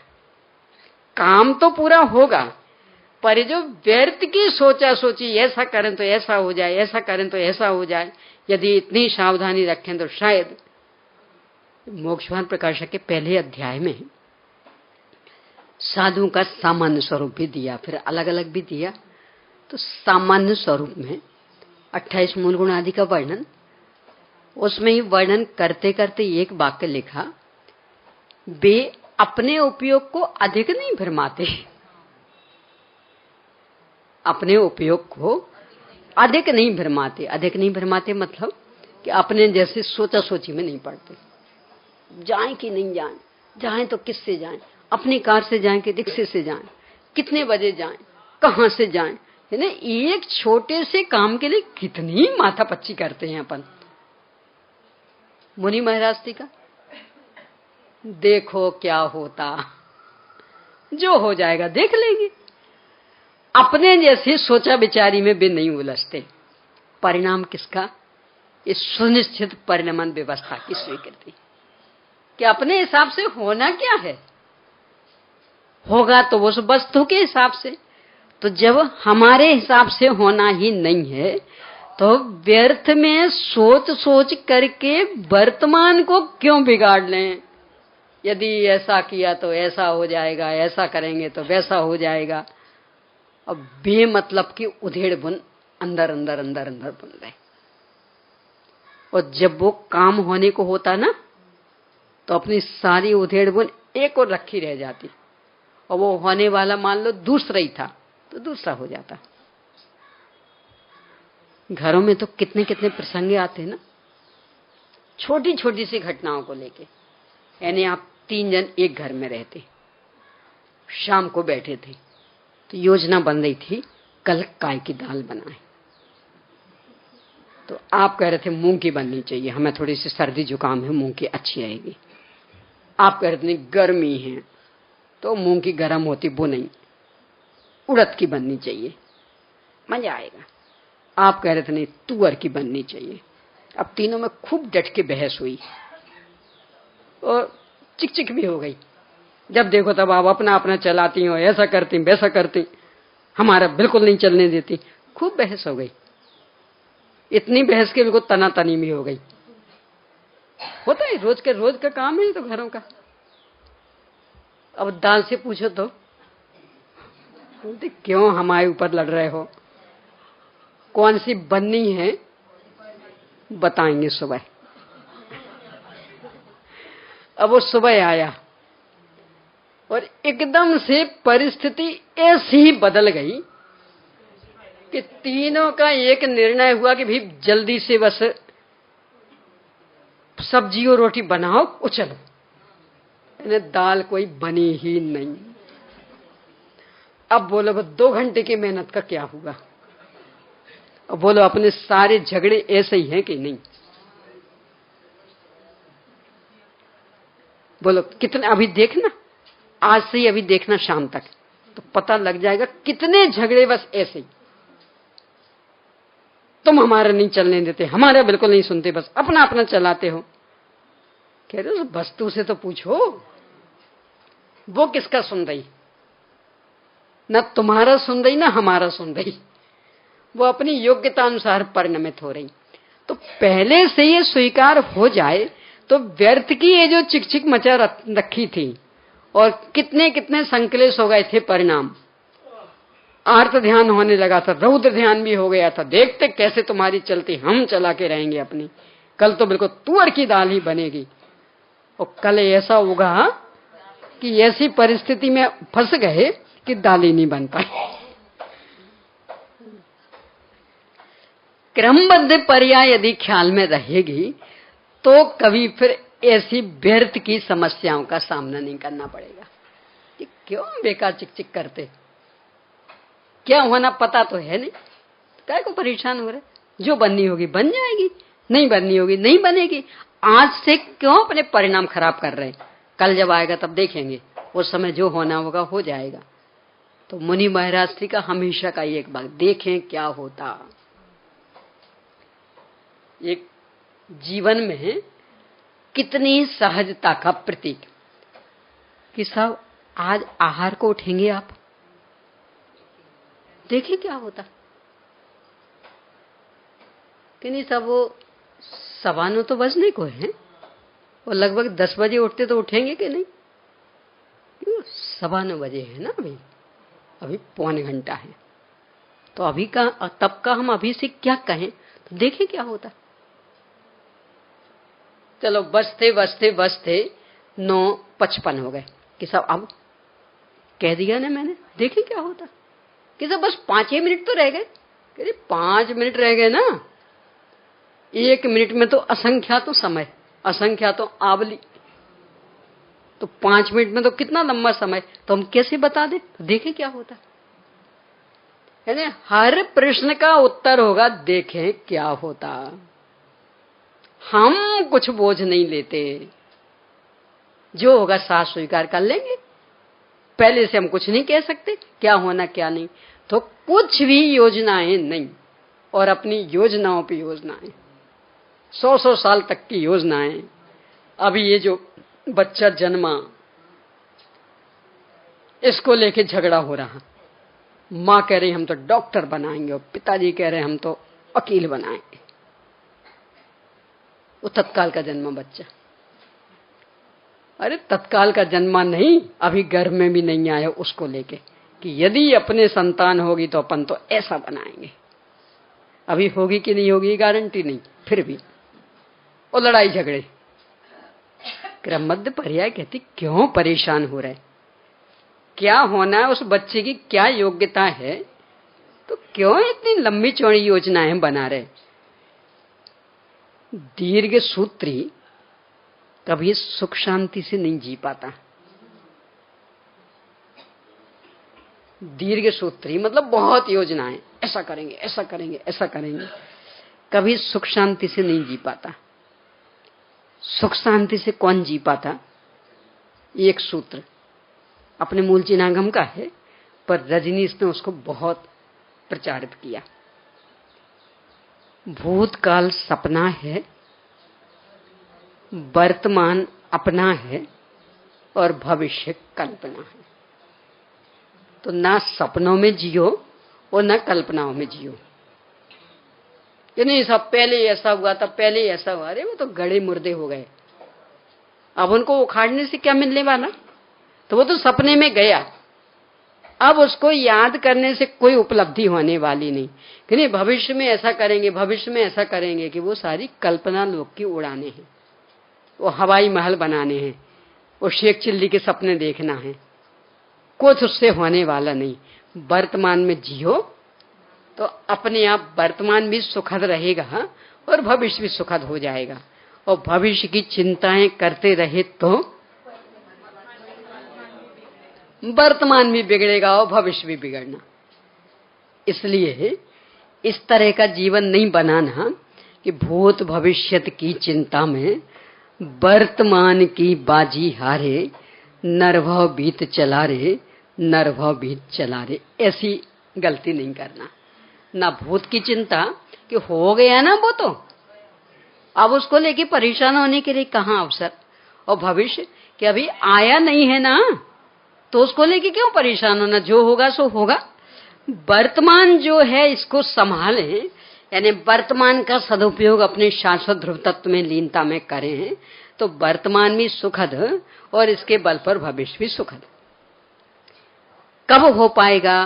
काम तो पूरा होगा, पर जो व्यर्थ की सोचा सोची, ऐसा करें तो ऐसा हो जाए, ऐसा करें तो ऐसा हो जाए, यदि इतनी सावधानी रखें तो शायद। मोक्षवान प्रकाशक के पहले अध्याय में साधु का सामान्य स्वरूप भी दिया, फिर अलग अलग भी दिया। तो सामान्य स्वरूप में 28 मूल गुण आदि का वर्णन, उसमें ही वर्णन करते करते एक वाक्य लिखा, वे अपने उपयोग को अधिक नहीं भरमाते, अपने उपयोग को अधिक नहीं भरमाते। अधिक नहीं भरमाते मतलब कि अपने जैसे सोचा सोची में नहीं पड़ते, जाएं कि नहीं जाएं, जाएं तो किससे जाएं, अपनी कार से जाएं कि रिक्शे से जाएं, कितने बजे जाएं, कहां से जाएं, है ना। एक छोटे से काम के लिए कितनी माथापच्ची करते हैं अपन। मुनि महाराज जी का देखो क्या होता, जो हो जाएगा देख लेंगे, अपने जैसे सोचा विचारी में भी नहीं उलझते। परिणाम किसका? इस सुनिश्चित परिणाम व्यवस्था की स्वीकृति कि अपने हिसाब से होना क्या है, होगा तो उस वस्तु के हिसाब से। तो जब हमारे हिसाब से होना ही नहीं है तो व्यर्थ में सोच सोच करके वर्तमान को क्यों बिगाड़ लें। यदि ऐसा किया तो ऐसा हो जाएगा, ऐसा करेंगे तो वैसा हो जाएगा, अब बेमतलब की उधेड़ बुन अंदर अंदर अंदर अंदर बुन रहे। और जब वो काम होने को होता ना, तो अपनी सारी उधेड़ बुन एक और रखी रह जाती, और वो होने वाला मान लो दूसरा ही था तो दूसरा हो जाता। घरों में तो कितने कितने प्रसंग आते हैं ना, छोटी छोटी सी घटनाओं को लेके। यानी आप 3 जन एक घर में रहते, शाम को बैठे थे तो योजना बन रही थी कल काय की दाल बनाए। तो आप कह रहे थे मूंग की बननी चाहिए, हमें थोड़ी सी सर्दी जुकाम है, मूंग की अच्छी आएगी। आप कह रहे थे गर्मी है तो मूंग की गर्म होती वो नहीं, उड़द की बननी चाहिए, मजा आएगा। आप कह रहे थे नहीं तुअर की बननी चाहिए। अब तीनों में खूब डट के बहस हुई और चिक चिक भी हो गई। जब देखो तब आप अपना अपना चलाती हो, ऐसा करती वैसा करती, हमारा बिल्कुल नहीं चलने देती। खूब बहस हो गई, इतनी बहस के बिल्कुल तना तनी भी हो गई। होता है, रोज के रोज का काम है तो घरों का। अब दाल से पूछो तो क्यों हमारे ऊपर लड़ रहे हो, कौन सी बननी है बताएंगे सुबह। अब वो सुबह आया और एकदम से परिस्थिति ऐसी ही बदल गई कि तीनों का एक निर्णय हुआ कि भाई जल्दी से बस सब्जी और रोटी बनाओ और चलो। दाल कोई बनी ही नहीं। अब बोलो 2 घंटे की मेहनत का क्या हुआ। अब बोलो अपने सारे झगड़े ऐसे ही हैं कि नहीं। बोलो कितने, अभी देखना, आज से ही अभी देखना शाम तक, तो पता लग जाएगा कितने झगड़े बस ऐसे ही। तुम हमारा नहीं चलने देते, हमारा बिल्कुल नहीं सुनते, बस अपना अपना चलाते हो। कह रहे हो वस्तु से तो पूछो, वो किसका सुन रही? न तुम्हारा सुन रही, न हमारा सुन रही, वो अपनी योग्यता अनुसार परिणमित हो रही। तो पहले से ये स्वीकार हो जाए तो व्यर्थ की ये जो चिकचिक मचा रखी थी और कितने कितने संकलेश हो गए थे परिणाम। आर्त ध्यान होने लगा था, रौद्र ध्यान भी हो गया था, देखते कैसे तुम्हारी चलती, हम चला के रहेंगे अपनी, कल तो बिल्कुल तुअर की दाल ही बनेगी। और कल ऐसा होगा कि ऐसी परिस्थिति में फंस गए कि दाल ही नहीं बन पाई। क्रमबद्ध पर्याय यदि ख्याल में रहेगी तो कभी फिर ऐसी व्यर्थ की समस्याओं का सामना नहीं करना पड़ेगा कि क्यों बेकार चिक करते, क्या होना पता तो है नहीं, काय को परेशान हो रहे। जो बननी होगी बन जाएगी, नहीं बननी होगी नहीं बनेगी। आज से क्यों अपने परिणाम खराब कर रहे हैं? कल जब आएगा तब देखेंगे, उस समय जो होना होगा हो जाएगा। तो मुनि महाराज जी का हमेशा का एक बात, देखें क्या होता। एक जीवन में कितनी सहजता का प्रतीक कि सब आज आहार को उठेंगे आप, देखिए क्या होता कि नहीं। सब वो 9:15 तो बजने को है और लगभग 10 बजे उठते तो उठेंगे कि नहीं? 9:15 बजे है ना, अभी पौन घंटा है। तो अभी का तब का हम अभी से क्या कहें, तो देखिए क्या होता। चलो बजते बजते बजते 9:55 हो गए कि सब अब कह दिया ना मैंने, देखिए क्या होता कि सब बस 5 मिनट तो रह गए। 5 मिनट रह गए ना, 1 मिनट में तो असंख्यातों समय, असंख्यातों आवली, तो 5 मिनट में तो कितना लंबा समय, तो हम कैसे बता दें? तो देखें क्या होता है ना। हर प्रश्न का उत्तर होगा देखें क्या होता। हम कुछ बोझ नहीं लेते, जो होगा साथ स्वीकार कर लेंगे। पहले से हम कुछ नहीं कह सकते क्या होना क्या नहीं, तो कुछ भी योजनाएं नहीं, और अपनी योजनाओं पे योजनाएं, 100 साल तक की योजनाएं। अभी ये जो बच्चा जन्मा, इसको लेके झगड़ा हो रहा, माँ कह रही हम तो डॉक्टर बनाएंगे और पिताजी कह रहे हम तो वकील बनाएंगे। वो तत्काल का जन्मा बच्चा, अरे तत्काल का जन्मा नहीं, अभी गर्भ में भी नहीं आया, उसको लेके कि यदि अपने संतान होगी तो अपन तो ऐसा बनाएंगे। अभी होगी कि नहीं होगी गारंटी नहीं, फिर भी वो लड़ाई झगड़े। क्रमबद्ध पर्याय कहती क्यों परेशान हो रहे, क्या होना है, उस बच्चे की क्या योग्यता है, तो क्यों इतनी लंबी चौड़ी योजनाएं बना रहे। दीर्घ सूत्री कभी सुख शांति से नहीं जी पाता। दीर्घ सूत्री मतलब बहुत योजनाएं, ऐसा करेंगे ऐसा करेंगे ऐसा करेंगे, कभी सुख शांति से नहीं जी पाता। सुख शांति से कौन जी पाता? एक सूत्र अपने मूल चिनागम का है, पर रजनीश ने उसको बहुत प्रचारित किया। भूतकाल सपना है, वर्तमान अपना है और भविष्य कल्पना है। तो ना सपनों में जियो और ना कल्पनाओं में जियो। ये नहीं सब पहले ऐसा हुआ था, पहले ऐसा हुआ, अरे वो तो गड़े मुर्दे हो गए, अब उनको उखाड़ने से क्या मिलने वाला? तो वो तो सपने में गया, अब उसको याद करने से कोई उपलब्धि होने वाली नहीं। कि नहीं भविष्य में ऐसा करेंगे, भविष्य में ऐसा करेंगे, कि वो सारी कल्पना लोग की उड़ाने हैं, वो हवाई महल बनाने हैं, वो शेख चिल्ली के सपने देखना है, कुछ उससे होने वाला नहीं। वर्तमान में जियो तो अपने आप वर्तमान भी सुखद रहेगा और भविष्य भी सुखद हो जाएगा। और भविष्य की चिंताएं करते रहे तो वर्तमान भी बिगड़ेगा और भविष्य भी बिगड़ना। इसलिए इस तरह का जीवन नहीं बनाना कि भूत भविष्यत की चिंता में वर्तमान की बाजी हारे, नरभव बीत चला रे, नरभव बीत चला रे। ऐसी गलती नहीं करना। ना भूत की चिंता कि हो गया ना वो तो, अब उसको लेके परेशान होने के लिए कहाँ अवसर। और भविष्य कि अभी आया नहीं है ना, तो उसको लेके क्यों परेशान होना, जो होगा सो होगा। वर्तमान जो है इसको संभालें, यानी वर्तमान का सदुपयोग अपने शाश्वत ध्रुव तत्व में लीनता में करें, तो वर्तमान भी सुखद और इसके बल पर भविष्य भी सुखद। कब हो पाएगा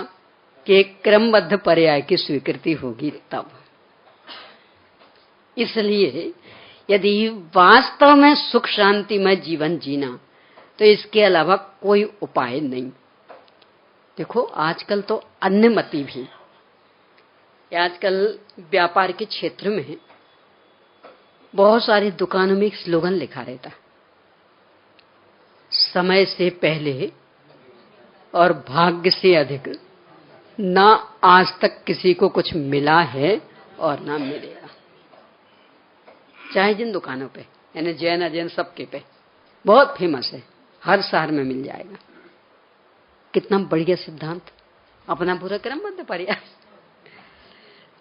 कि क्रमबद्ध पर्याय की स्वीकृति होगी तब। इसलिए यदि वास्तव में सुख शांति में जीवन जीना, तो इसके अलावा कोई उपाय नहीं। देखो आजकल तो अन्यमति भी, आजकल व्यापार के क्षेत्र में बहुत सारी दुकानों में एक स्लोगन लिखा रहता, समय से पहले और भाग्य से अधिक ना आज तक किसी को कुछ मिला है और ना मिलेगा। चाहे जिन दुकानों पे, यानी जैन अजैन सबके पे बहुत फेमस है, हर शहर में मिल जाएगा। कितना बढ़िया सिद्धांत, अपना पूरा क्रमबद्ध पर्याय।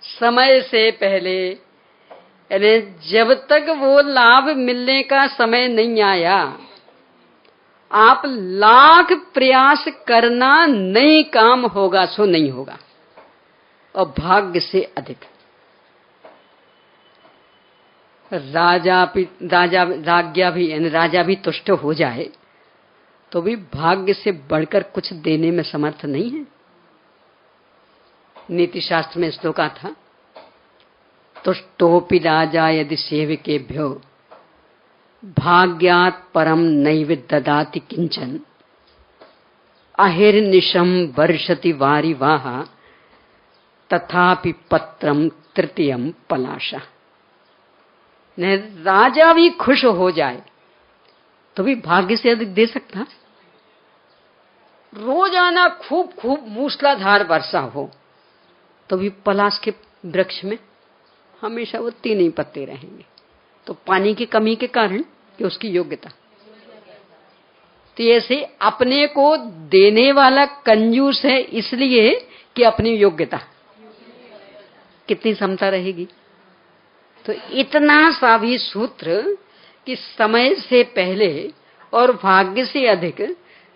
समय से पहले, यानी जब तक वो लाभ मिलने का समय नहीं आया, आप लाख प्रयास करना, नहीं काम होगा सो नहीं होगा। और भाग्य से अधिक राज्ञा भी, यानी राजा भी तुष्ट हो जाए तो भी भाग्य से बढ़कर कुछ देने में समर्थ नहीं है। नीति शास्त्र में श्लोक था, तुष्टोपि राजा यदि सेवकेभ्यो भाग्यात् परम नैव ददाति किंचन, अहिर्निशम वर्षति वारिवाह तथापि पत्रम तृतीयम पलाशा। राजा भी खुश हो जाए तो भी भाग्य से अधिक दे सकता। रोजाना खूब खूब मूसलाधार वर्षा हो तो भी पलाश के वृक्ष में हमेशा वो 3 ही पत्ते रहेंगे। तो पानी की कमी के कारण कि उसकी योग्यता। तो ऐसे अपने को देने वाला कंजूस है इसलिए कि अपनी योग्यता कितनी क्षमता रहेगी। तो इतना सा भी सूत्र कि समय से पहले और भाग्य से अधिक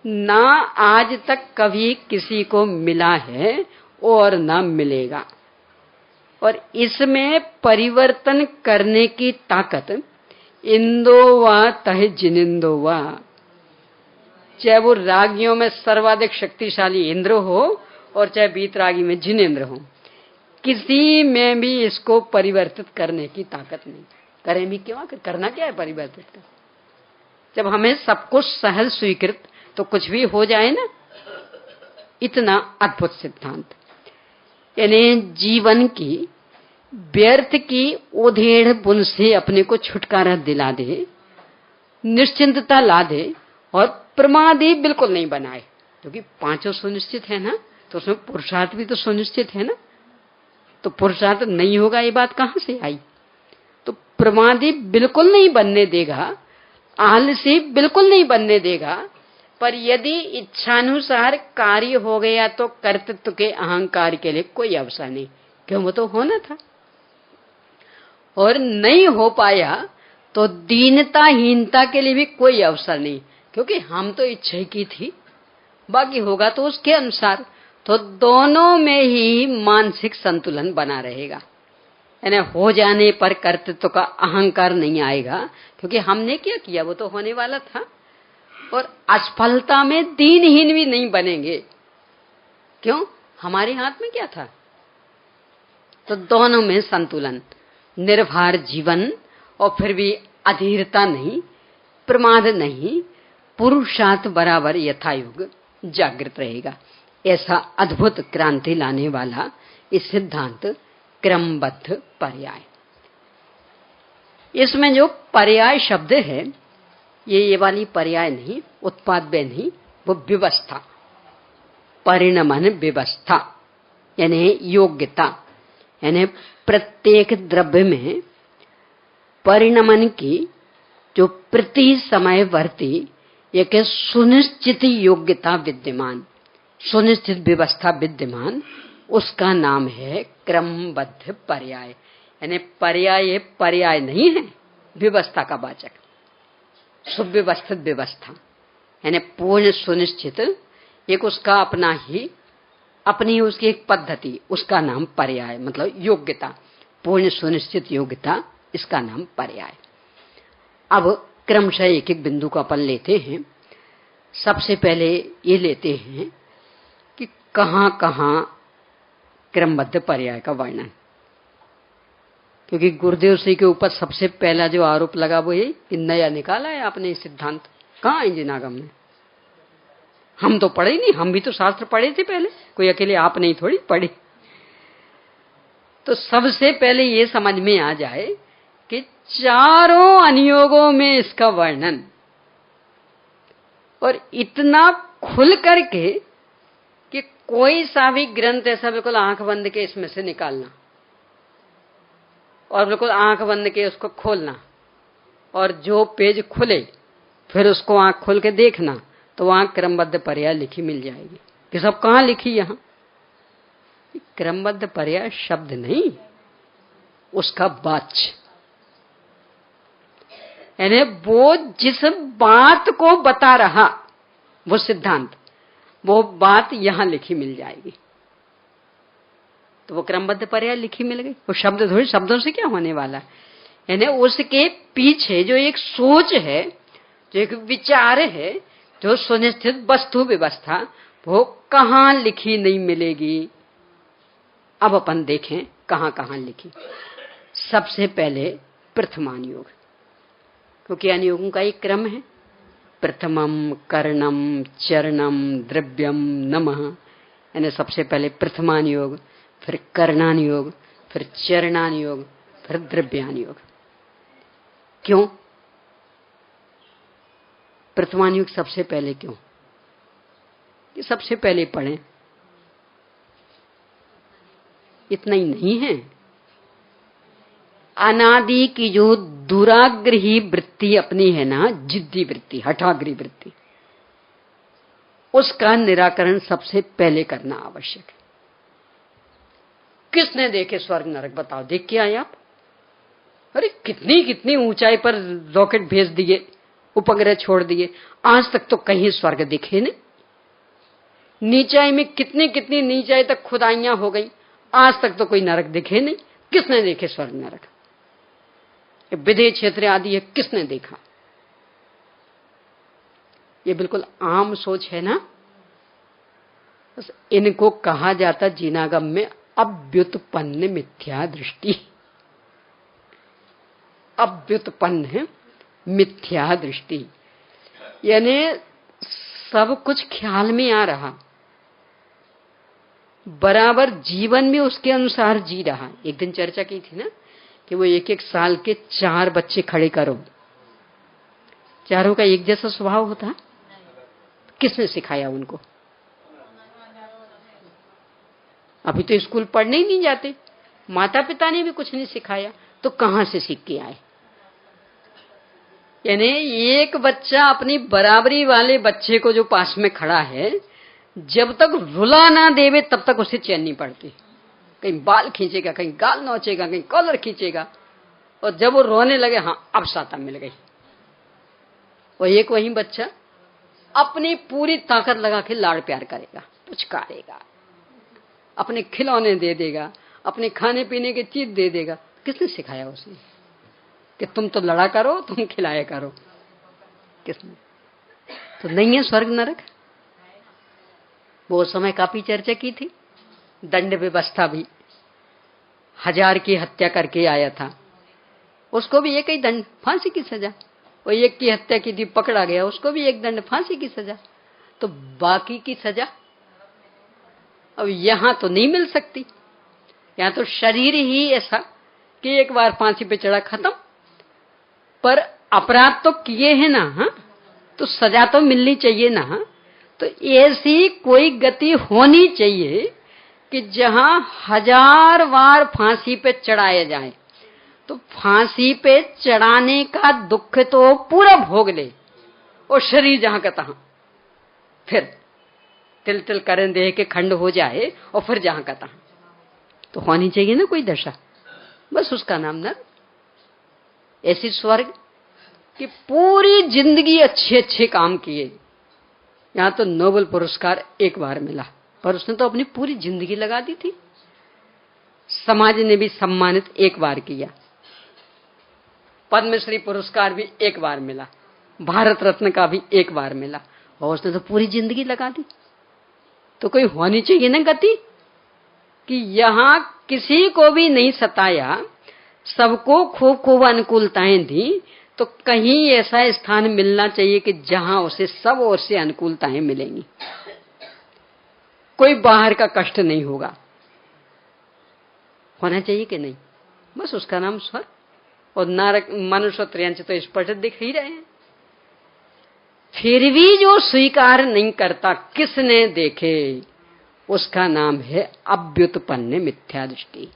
ना आज तक कभी किसी को मिला है और ना मिलेगा। और इसमें परिवर्तन करने की ताकत इंदो वा तह जिनिंदो वा, चाहे वो रागियों में सर्वाधिक शक्तिशाली इंद्र हो और चाहे बीतरागी में जिनेंद्र हो, किसी में भी इसको परिवर्तित करने की ताकत नहीं। करें भी क्यों, करना क्या है परिवर्तित कर। जब हमें सब कुछ सहज स्वीकृत तो कुछ भी हो जाए ना। इतना अद्भुत सिद्धांत, यानी जीवन की व्यर्थ की उधेड़ बुन से अपने को छुटकारा दिला दे, निश्चिंतता ला दे और प्रमादी बिल्कुल नहीं बनाए। क्योंकि 5 सुनिश्चित है ना, तो उसमें पुरुषार्थ भी तो सुनिश्चित है ना। तो पुरुषार्थ नहीं होगा ये बात कहां से आई। तो प्रमादी बिल्कुल नहीं बनने देगा, आलसी बिल्कुल नहीं बनने देगा। पर यदि इच्छानुसार कार्य हो गया तो कर्तृत्व के अहंकार के लिए कोई अवसर नहीं, क्यों वो तो होना था। और नहीं हो पाया तो दीनता हीनता के लिए भी कोई अवसर नहीं, क्योंकि हम तो इच्छा की थी, बाकी होगा तो उसके अनुसार। तो दोनों में ही मानसिक संतुलन बना रहेगा। यानी हो जाने पर कर्तृत्व का अहंकार नहीं आएगा, क्योंकि हमने क्या किया वो तो होने वाला था। और असफलता में दीनहीन भी नहीं बनेंगे, क्यों, हमारे हाथ में क्या था। तो दोनों में संतुलन, निर्भर जीवन और फिर भी अधीरता नहीं, प्रमाद नहीं, पुरुषार्थ बराबर यथायुग जागृत रहेगा। ऐसा अद्भुत क्रांति लाने वाला इस सिद्धांत क्रमबद्ध पर्याय। इसमें जो पर्याय शब्द है ये वाली पर्याय नहीं, उत्पाद्य नहीं, वो व्यवस्था, परिणमन व्यवस्था, यानी योग्यता, यानी प्रत्येक द्रव्य में परिणमन की जो प्रति समय वर्ती एक सुनिश्चित योग्यता विद्यमान, सुनिश्चित व्यवस्था विद्यमान, उसका नाम है क्रमबद्ध पर्याय। यानी पर्याय पर्याय नहीं है, व्यवस्था का वाचक, सुव्यवस्थित व्यवस्था, यानी पूर्ण सुनिश्चित एक उसका अपना ही अपनी उसकी एक पद्धति, उसका नाम पर्याय, मतलब योग्यता, पूर्ण सुनिश्चित योग्यता, इसका नाम पर्याय। अब क्रमशः एक एक बिंदु को अपन लेते हैं। सबसे पहले ये लेते हैं कि कहां कहां क्रमबद्ध पर्याय का वर्णन, क्योंकि गुरुदेव श्री के ऊपर सबसे पहला जो आरोप लगा वो ये कि नया निकाला है आपने सिद्धांत। कहाँ है जिनागम में? हम तो पढ़े नहीं, हम भी तो शास्त्र पढ़े थे पहले, कोई अकेले आप नहीं थोड़ी पढ़े। तो सबसे पहले ये समझ में आ जाए कि चारों अनुयोगों में इसका वर्णन, और इतना खुल करके कि कोई सा भी ग्रंथ ऐसा बिल्कुल आंख बंद के इसमें से निकालना और बिल्कुल आंख बंद के उसको खोलना, और जो पेज खुले फिर उसको आंख खोल के देखना तो वहां क्रमबद्ध पर्याय लिखी मिल जाएगी। कि सब कहां लिखी? यहां क्रमबद्ध पर्याय शब्द नहीं, उसका वाच्य, यानी वो जिस बात को बता रहा वो सिद्धांत, वो बात यहां लिखी मिल जाएगी। तो वो क्रमबद्ध पर्याय लिखी मिल गई। वो शब्द थोड़ी, शब्दों से क्या होने वाला, यानी उसके पीछे जो एक सोच है, जो एक विचार है, जो सुनिश्चित वस्तु व्यवस्था, वो कहां लिखी नहीं मिलेगी। अब अपन देखें कहां कहां लिखी। सबसे पहले प्रथमानुयोग, क्योंकि अनुयोगों का एक क्रम है, प्रथमम करणम चरणम द्रव्यम नमः, यानी सबसे पहले प्रथमानुयोग, फिर कर्णानुयोग, फिर चरणानुयोग, फिर द्रव्यानुयोग। क्यों प्रथमानुयोग सबसे पहले? क्यों कि सबसे पहले पढ़ें, इतना ही नहीं है, अनादि की जो दुराग्रही वृत्ति अपनी है ना, जिद्दी वृत्ति, हठाग्रही वृत्ति, उसका निराकरण सबसे पहले करना आवश्यक है। किसने देखे स्वर्ग नरक? बताओ, देख के आए आप? अरे कितनी कितनी ऊंचाई पर रॉकेट भेज दिए, उपग्रह छोड़ दिए, आज तक तो कहीं स्वर्ग दिखे नहीं। नीचाई में कितनी कितनी नीचाई तक खुदाइयां हो गई, आज तक तो कोई नरक दिखे नहीं। किसने देखे स्वर्ग नरक? विदेह क्षेत्र आदि है, किसने देखा? ये बिल्कुल आम सोच है ना। इनको कहा जाता जिनागम में अव्युत्पन्न मिथ्या दृष्टि। अव्युत्पन्न मिथ्या दृष्टि, यानी सब कुछ ख्याल में आ रहा, बराबर जीवन में उसके अनुसार जी रहा। एक दिन चर्चा की थी ना कि वो एक एक साल के 4 बच्चे खड़े करो, चारों का एक जैसा स्वभाव होता। किसने सिखाया उनको? अभी तो स्कूल पढ़ने ही नहीं जाते, माता पिता ने भी कुछ नहीं सिखाया, तो कहां से सीख के आए? यानी एक बच्चा अपनी बराबरी वाले बच्चे को जो पास में खड़ा है, जब तक रुला ना देवे तब तक उसे चैन नहीं पड़ती। कहीं बाल खींचेगा, कहीं गाल नोचेगा, कहीं कॉलर खींचेगा, और जब वो रोने लगे, हाँ अब साता मिल गई। और एक वही बच्चा अपनी पूरी ताकत लगा के लाड़ प्यार करेगा, पुचकारेगा, अपने खिलौने दे देगा, अपने खाने पीने की चीज दे देगा। किसने सिखाया उसे कि तुम तो लड़ा करो, तुम खिलाया करो? किसने? तो नहीं है स्वर्ग नरक। वो समय काफी चर्चा की थी। दंड व्यवस्था भी, 1000 की हत्या करके आया था, उसको भी एक ही दंड, फांसी की सजा। और एक की हत्या की थी, पकड़ा गया, उसको भी एक दंड, फांसी की सजा। तो बाकी की सजा अब यहां तो नहीं मिल सकती। यहां तो शरीर ही ऐसा कि एक बार फांसी पे चढ़ा, खत्म। पर अपराध तो किए हैं ना, हाँ? तो सजा तो मिलनी चाहिए ना। तो ऐसी कोई गति होनी चाहिए कि जहां 1000 बार फांसी पे चढ़ाया जाए तो फांसी पे चढ़ाने का दुख तो पूरा भोग ले और शरीर जहां का तहां, फिर तिल तिल करें देह के खंड हो जाए और फिर जहां का तहां। तो होनी चाहिए ना कोई दशा, बस उसका नाम नरक। ऐसी स्वर्ग कि पूरी जिंदगी अच्छे अच्छे काम किए। यहां तो नोबेल पुरस्कार एक बार मिला, पर उसने तो अपनी पूरी जिंदगी लगा दी थी। समाज ने भी सम्मानित एक बार किया, पद्मश्री पुरस्कार भी एक बार मिला, भारत रत्न का भी एक बार मिला, और उसने तो पूरी जिंदगी लगा दी। तो कोई होनी चाहिए ना गति कि यहां किसी को भी नहीं सताया, सबको खूब खूब अनुकूलताएं दी, तो कहीं ऐसा स्थान मिलना चाहिए कि जहां उसे सब ओर से अनुकूलताएं मिलेंगी, कोई बाहर का कष्ट नहीं होगा। होना चाहिए कि नहीं? बस उसका नाम स्वर्ग। और नरक मनुष्य त्रियंच तो स्पष्ट दिख ही रहे हैं। फिर भी जो स्वीकार नहीं करता, किसने देखे, उसका नाम है अव्युत्पन्न मिथ्या दृष्टि।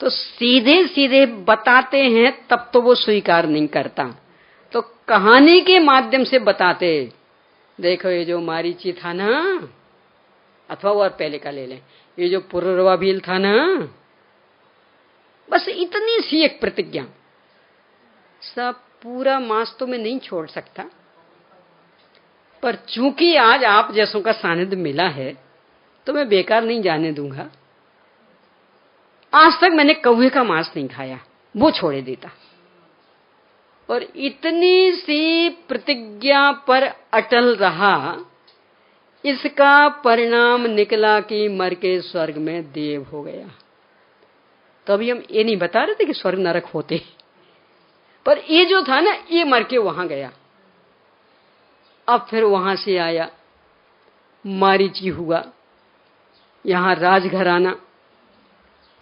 तो सीधे सीधे बताते हैं तब तो वो स्वीकार नहीं करता, तो कहानी के माध्यम से बताते, देखो ये जो मारीची था ना, अथवा वो पहले का ले लें, ये जो पुरुरवा भील था ना, बस इतनी सी एक प्रतिज्ञा, सब पूरा मास तो मैं नहीं छोड़ सकता, पर चूंकि आज आप जैसों का सानिध्य मिला है तो मैं बेकार नहीं जाने दूंगा। आज तक मैंने कौवे का मांस नहीं खाया, वो छोड़े देता। और इतनी सी प्रतिज्ञा पर अटल रहा, इसका परिणाम निकला कि मर के स्वर्ग में देव हो गया। तो अभी हम ये नहीं बता रहे थे कि स्वर्ग नरक होते, पर ये जो था ना, ये मर के वहां गया। अब फिर वहां से आया, मारीची हुआ, यहां राजघराना,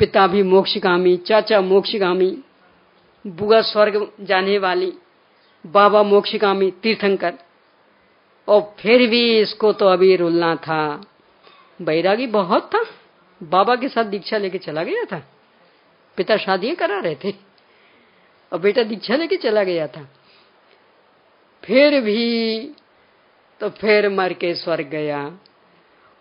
पिता भी मोक्षगामी, चाचा मोक्षगामी, बुआ स्वर्ग जाने वाली, बाबा मोक्षगामी तीर्थंकर, और फिर भी इसको तो अभी रुलना था। बैरागी बहुत था, बाबा के साथ दीक्षा लेके चला गया था। पिता शादियां करा रहे थे और बेटा दीक्षा लेके चला गया था। फिर भी तो फिर मर के स्वर्ग गया,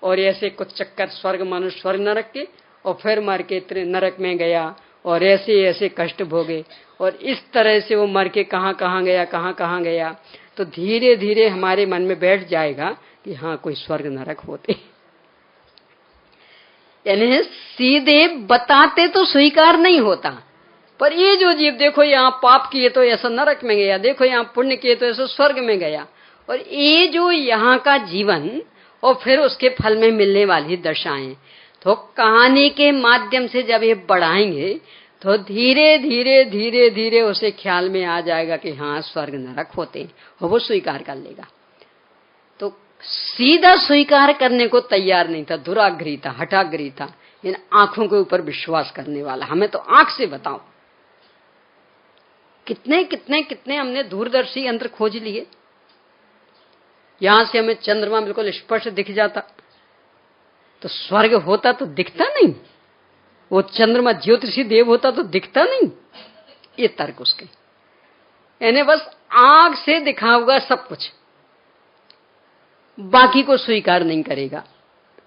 और ऐसे कुछ चक्कर स्वर्ग मनुष्य स्वर्ग नरक के, और फिर मर के नरक में गया, और ऐसे ऐसे कष्ट भोगे, और इस तरह से वो मर के कहां कहां गया, कहां कहां गया। तो धीरे धीरे हमारे मन में बैठ जाएगा कि हाँ, कोई स्वर्ग नरक होते। यानी सीधे बताते तो स्वीकार नहीं होता, पर ये जो जीव, देखो यहाँ पाप किए तो ऐसा नरक में गया, देखो यहाँ पुण्य किए तो ऐसा स्वर्ग में गया, और ये जो यहाँ का जीवन और फिर उसके फल में मिलने वाली दशाएं, तो कहानी के माध्यम से जब ये बढ़ाएंगे तो धीरे धीरे धीरे धीरे उसे ख्याल में आ जाएगा कि हाँ, स्वर्ग नरक होते हैं, और वो स्वीकार कर लेगा। तो सीधा स्वीकार करने को तैयार नहीं था, दुराग्रही था, हठाग्रही था, इन आंखों के ऊपर विश्वास करने वाला। हमें तो आंख से बताओ, कितने कितने कितने हमने दूरदर्शी यंत्र खोज लिए, यहां से हमें चंद्रमा बिल्कुल स्पष्ट दिख जाता, तो स्वर्ग होता तो दिखता नहीं, वो चंद्रमा ज्योतिषी देव होता तो दिखता नहीं। ये तर्क उसके, यानी बस आंख से दिखा होगा सब कुछ, बाकी को स्वीकार नहीं करेगा।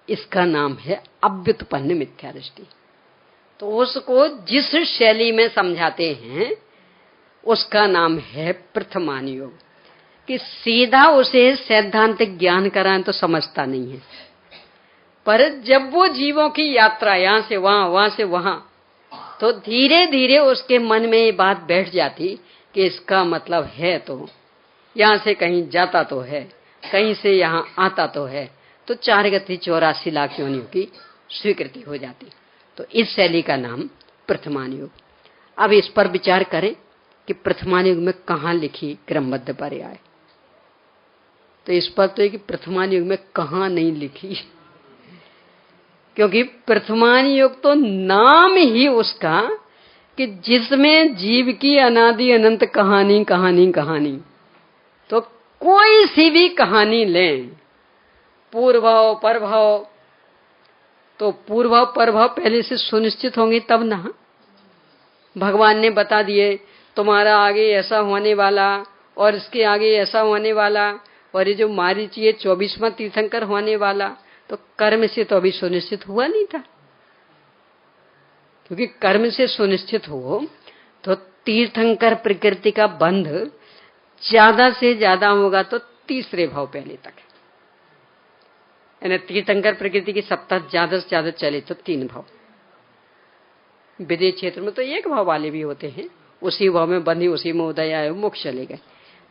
इसका नाम है अव्युत्पन्न मिथ्या दृष्टि। तो उसको जिस शैली में समझाते हैं उसका नाम है प्रथमान योग, कि सीधा उसे सैद्धांतिक ज्ञान कराएं तो समझता नहीं है, पर जब वो जीवों की यात्रा यहां से वहां, वहां से वहां, तो धीरे धीरे उसके मन में ये बात बैठ जाती कि इसका मतलब है तो यहां से कहीं जाता तो है, कहीं से यहां आता तो है, तो 4 गति 84 लाख योनियों की स्वीकृति हो जाती। तो इस शैली का नाम प्रथमान योग। अब इस पर विचार करें कि प्रथमान युग में कहां लिखी क्रमबद्ध पर्याय। तो इस पर तो है कि प्रथमान युग में कहां नहीं लिखी, क्योंकि प्रथमान युग तो नाम ही उसका कि जिसमें जीव की अनादि अनंत कहानी कहानी कहानी। तो कोई सी भी कहानी लें, पूर्वभाव परभाव, तो पूर्वभाव परभाव पहले से सुनिश्चित होंगे तब ना। भगवान ने बता दिए तुम्हारा आगे ऐसा होने वाला और इसके आगे ऐसा होने वाला, और ये जो मारीची ये 24वां तीर्थंकर होने वाला, तो कर्म से तो अभी सुनिश्चित हुआ नहीं था। क्योंकि कर्म से सुनिश्चित हो तो तीर्थंकर प्रकृति का बंध ज्यादा से ज्यादा होगा तो तीसरे भाव पहले तक है। यानी तीर्थंकर प्रकृति की सत्ता ज्यादा से ज्यादा चले तो 3 भाव। विदेश क्षेत्र में तो 1 भाव वाले भी होते हैं, उसी भाव में बंधी उसी में उदय आए मोक्ष चले गए,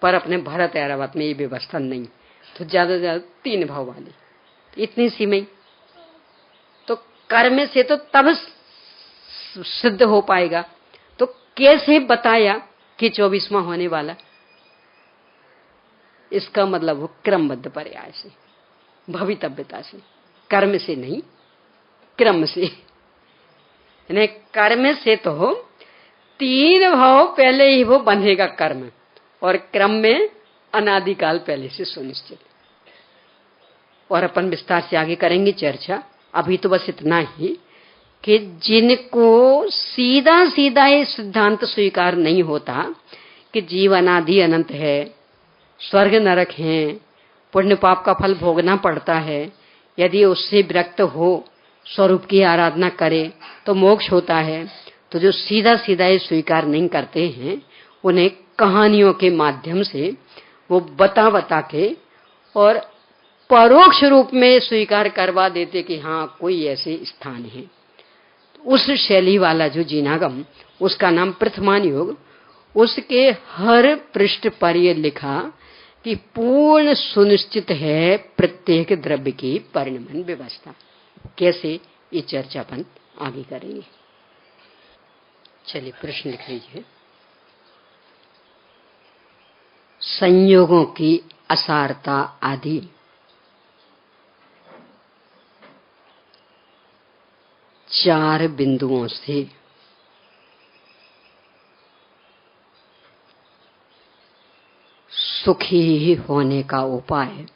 पर अपने भारत ऐरावत में ये व्यवस्था नहीं, तो ज्यादा से ज्यादा 3 भाव वाले, इतनी सी में। तो कर्म से तो तब सिद्ध हो पाएगा, तो कैसे बताया कि 24वां होने वाला? इसका मतलब हो क्रमबद्ध पर्याय से, भवितव्यता से, कर्म से नहीं, क्रम से। यानी कर्म से तो 3 भाव पहले ही वो बंधेगा कर्म, और क्रम में अनादिकाल पहले से सुनिश्चित। और अपन विस्तार से आगे करेंगे चर्चा। अभी तो बस इतना ही कि जिनको सीधा सीधा ये सिद्धांत स्वीकार नहीं होता कि जीवन आदि अनंत है, स्वर्ग नरक है, पुण्य पाप का फल भोगना पड़ता है, यदि उससे विरक्त हो स्वरूप की आराधना करे तो मोक्ष होता है, तो जो सीधा सीधा ये स्वीकार नहीं करते हैं उन्हें कहानियों के माध्यम से वो बता के और परोक्ष रूप में स्वीकार करवा देते कि हाँ कोई ऐसे स्थान है। उस शैली वाला जो जिनागम, उसका नाम प्रथमान योग, उसके हर पृष्ठ पर यह लिखा कि पूर्ण सुनिश्चित है प्रत्येक द्रव्य की परिणमन व्यवस्था। कैसे, ये चर्चा अपन आगे करेंगे। चलिए प्रश्न लिख लीजिए। संयोगों की असारता आदि चार बिंदुओं से सुखी होने का उपाय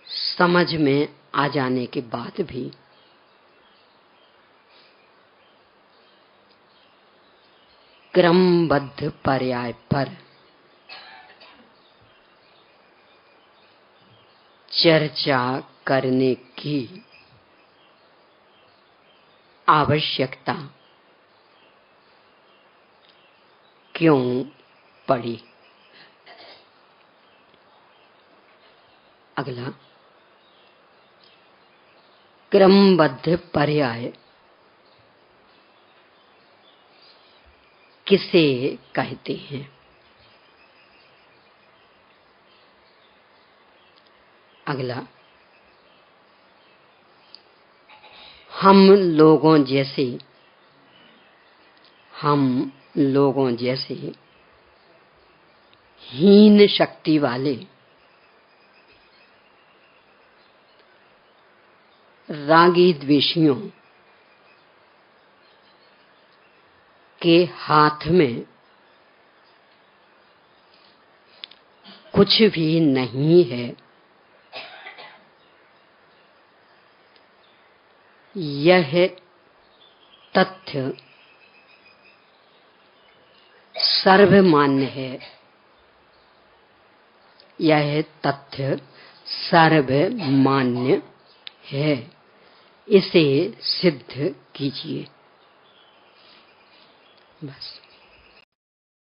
समझ में आ जाने के बाद भी क्रमबद्ध पर्याय पर चर्चा करने की आवश्यकता क्यों पड़ी? अगला, क्रमबद्ध पर्याय किसे कहते हैं? अगला, हम लोगों जैसे हीन शक्ति वाले रागी द्वेषियों के हाथ में कुछ भी नहीं है, यह तथ्य सर्वमान्य है। यह तथ्य सर्वमान्य है, इसे सिद्ध कीजिए। बस।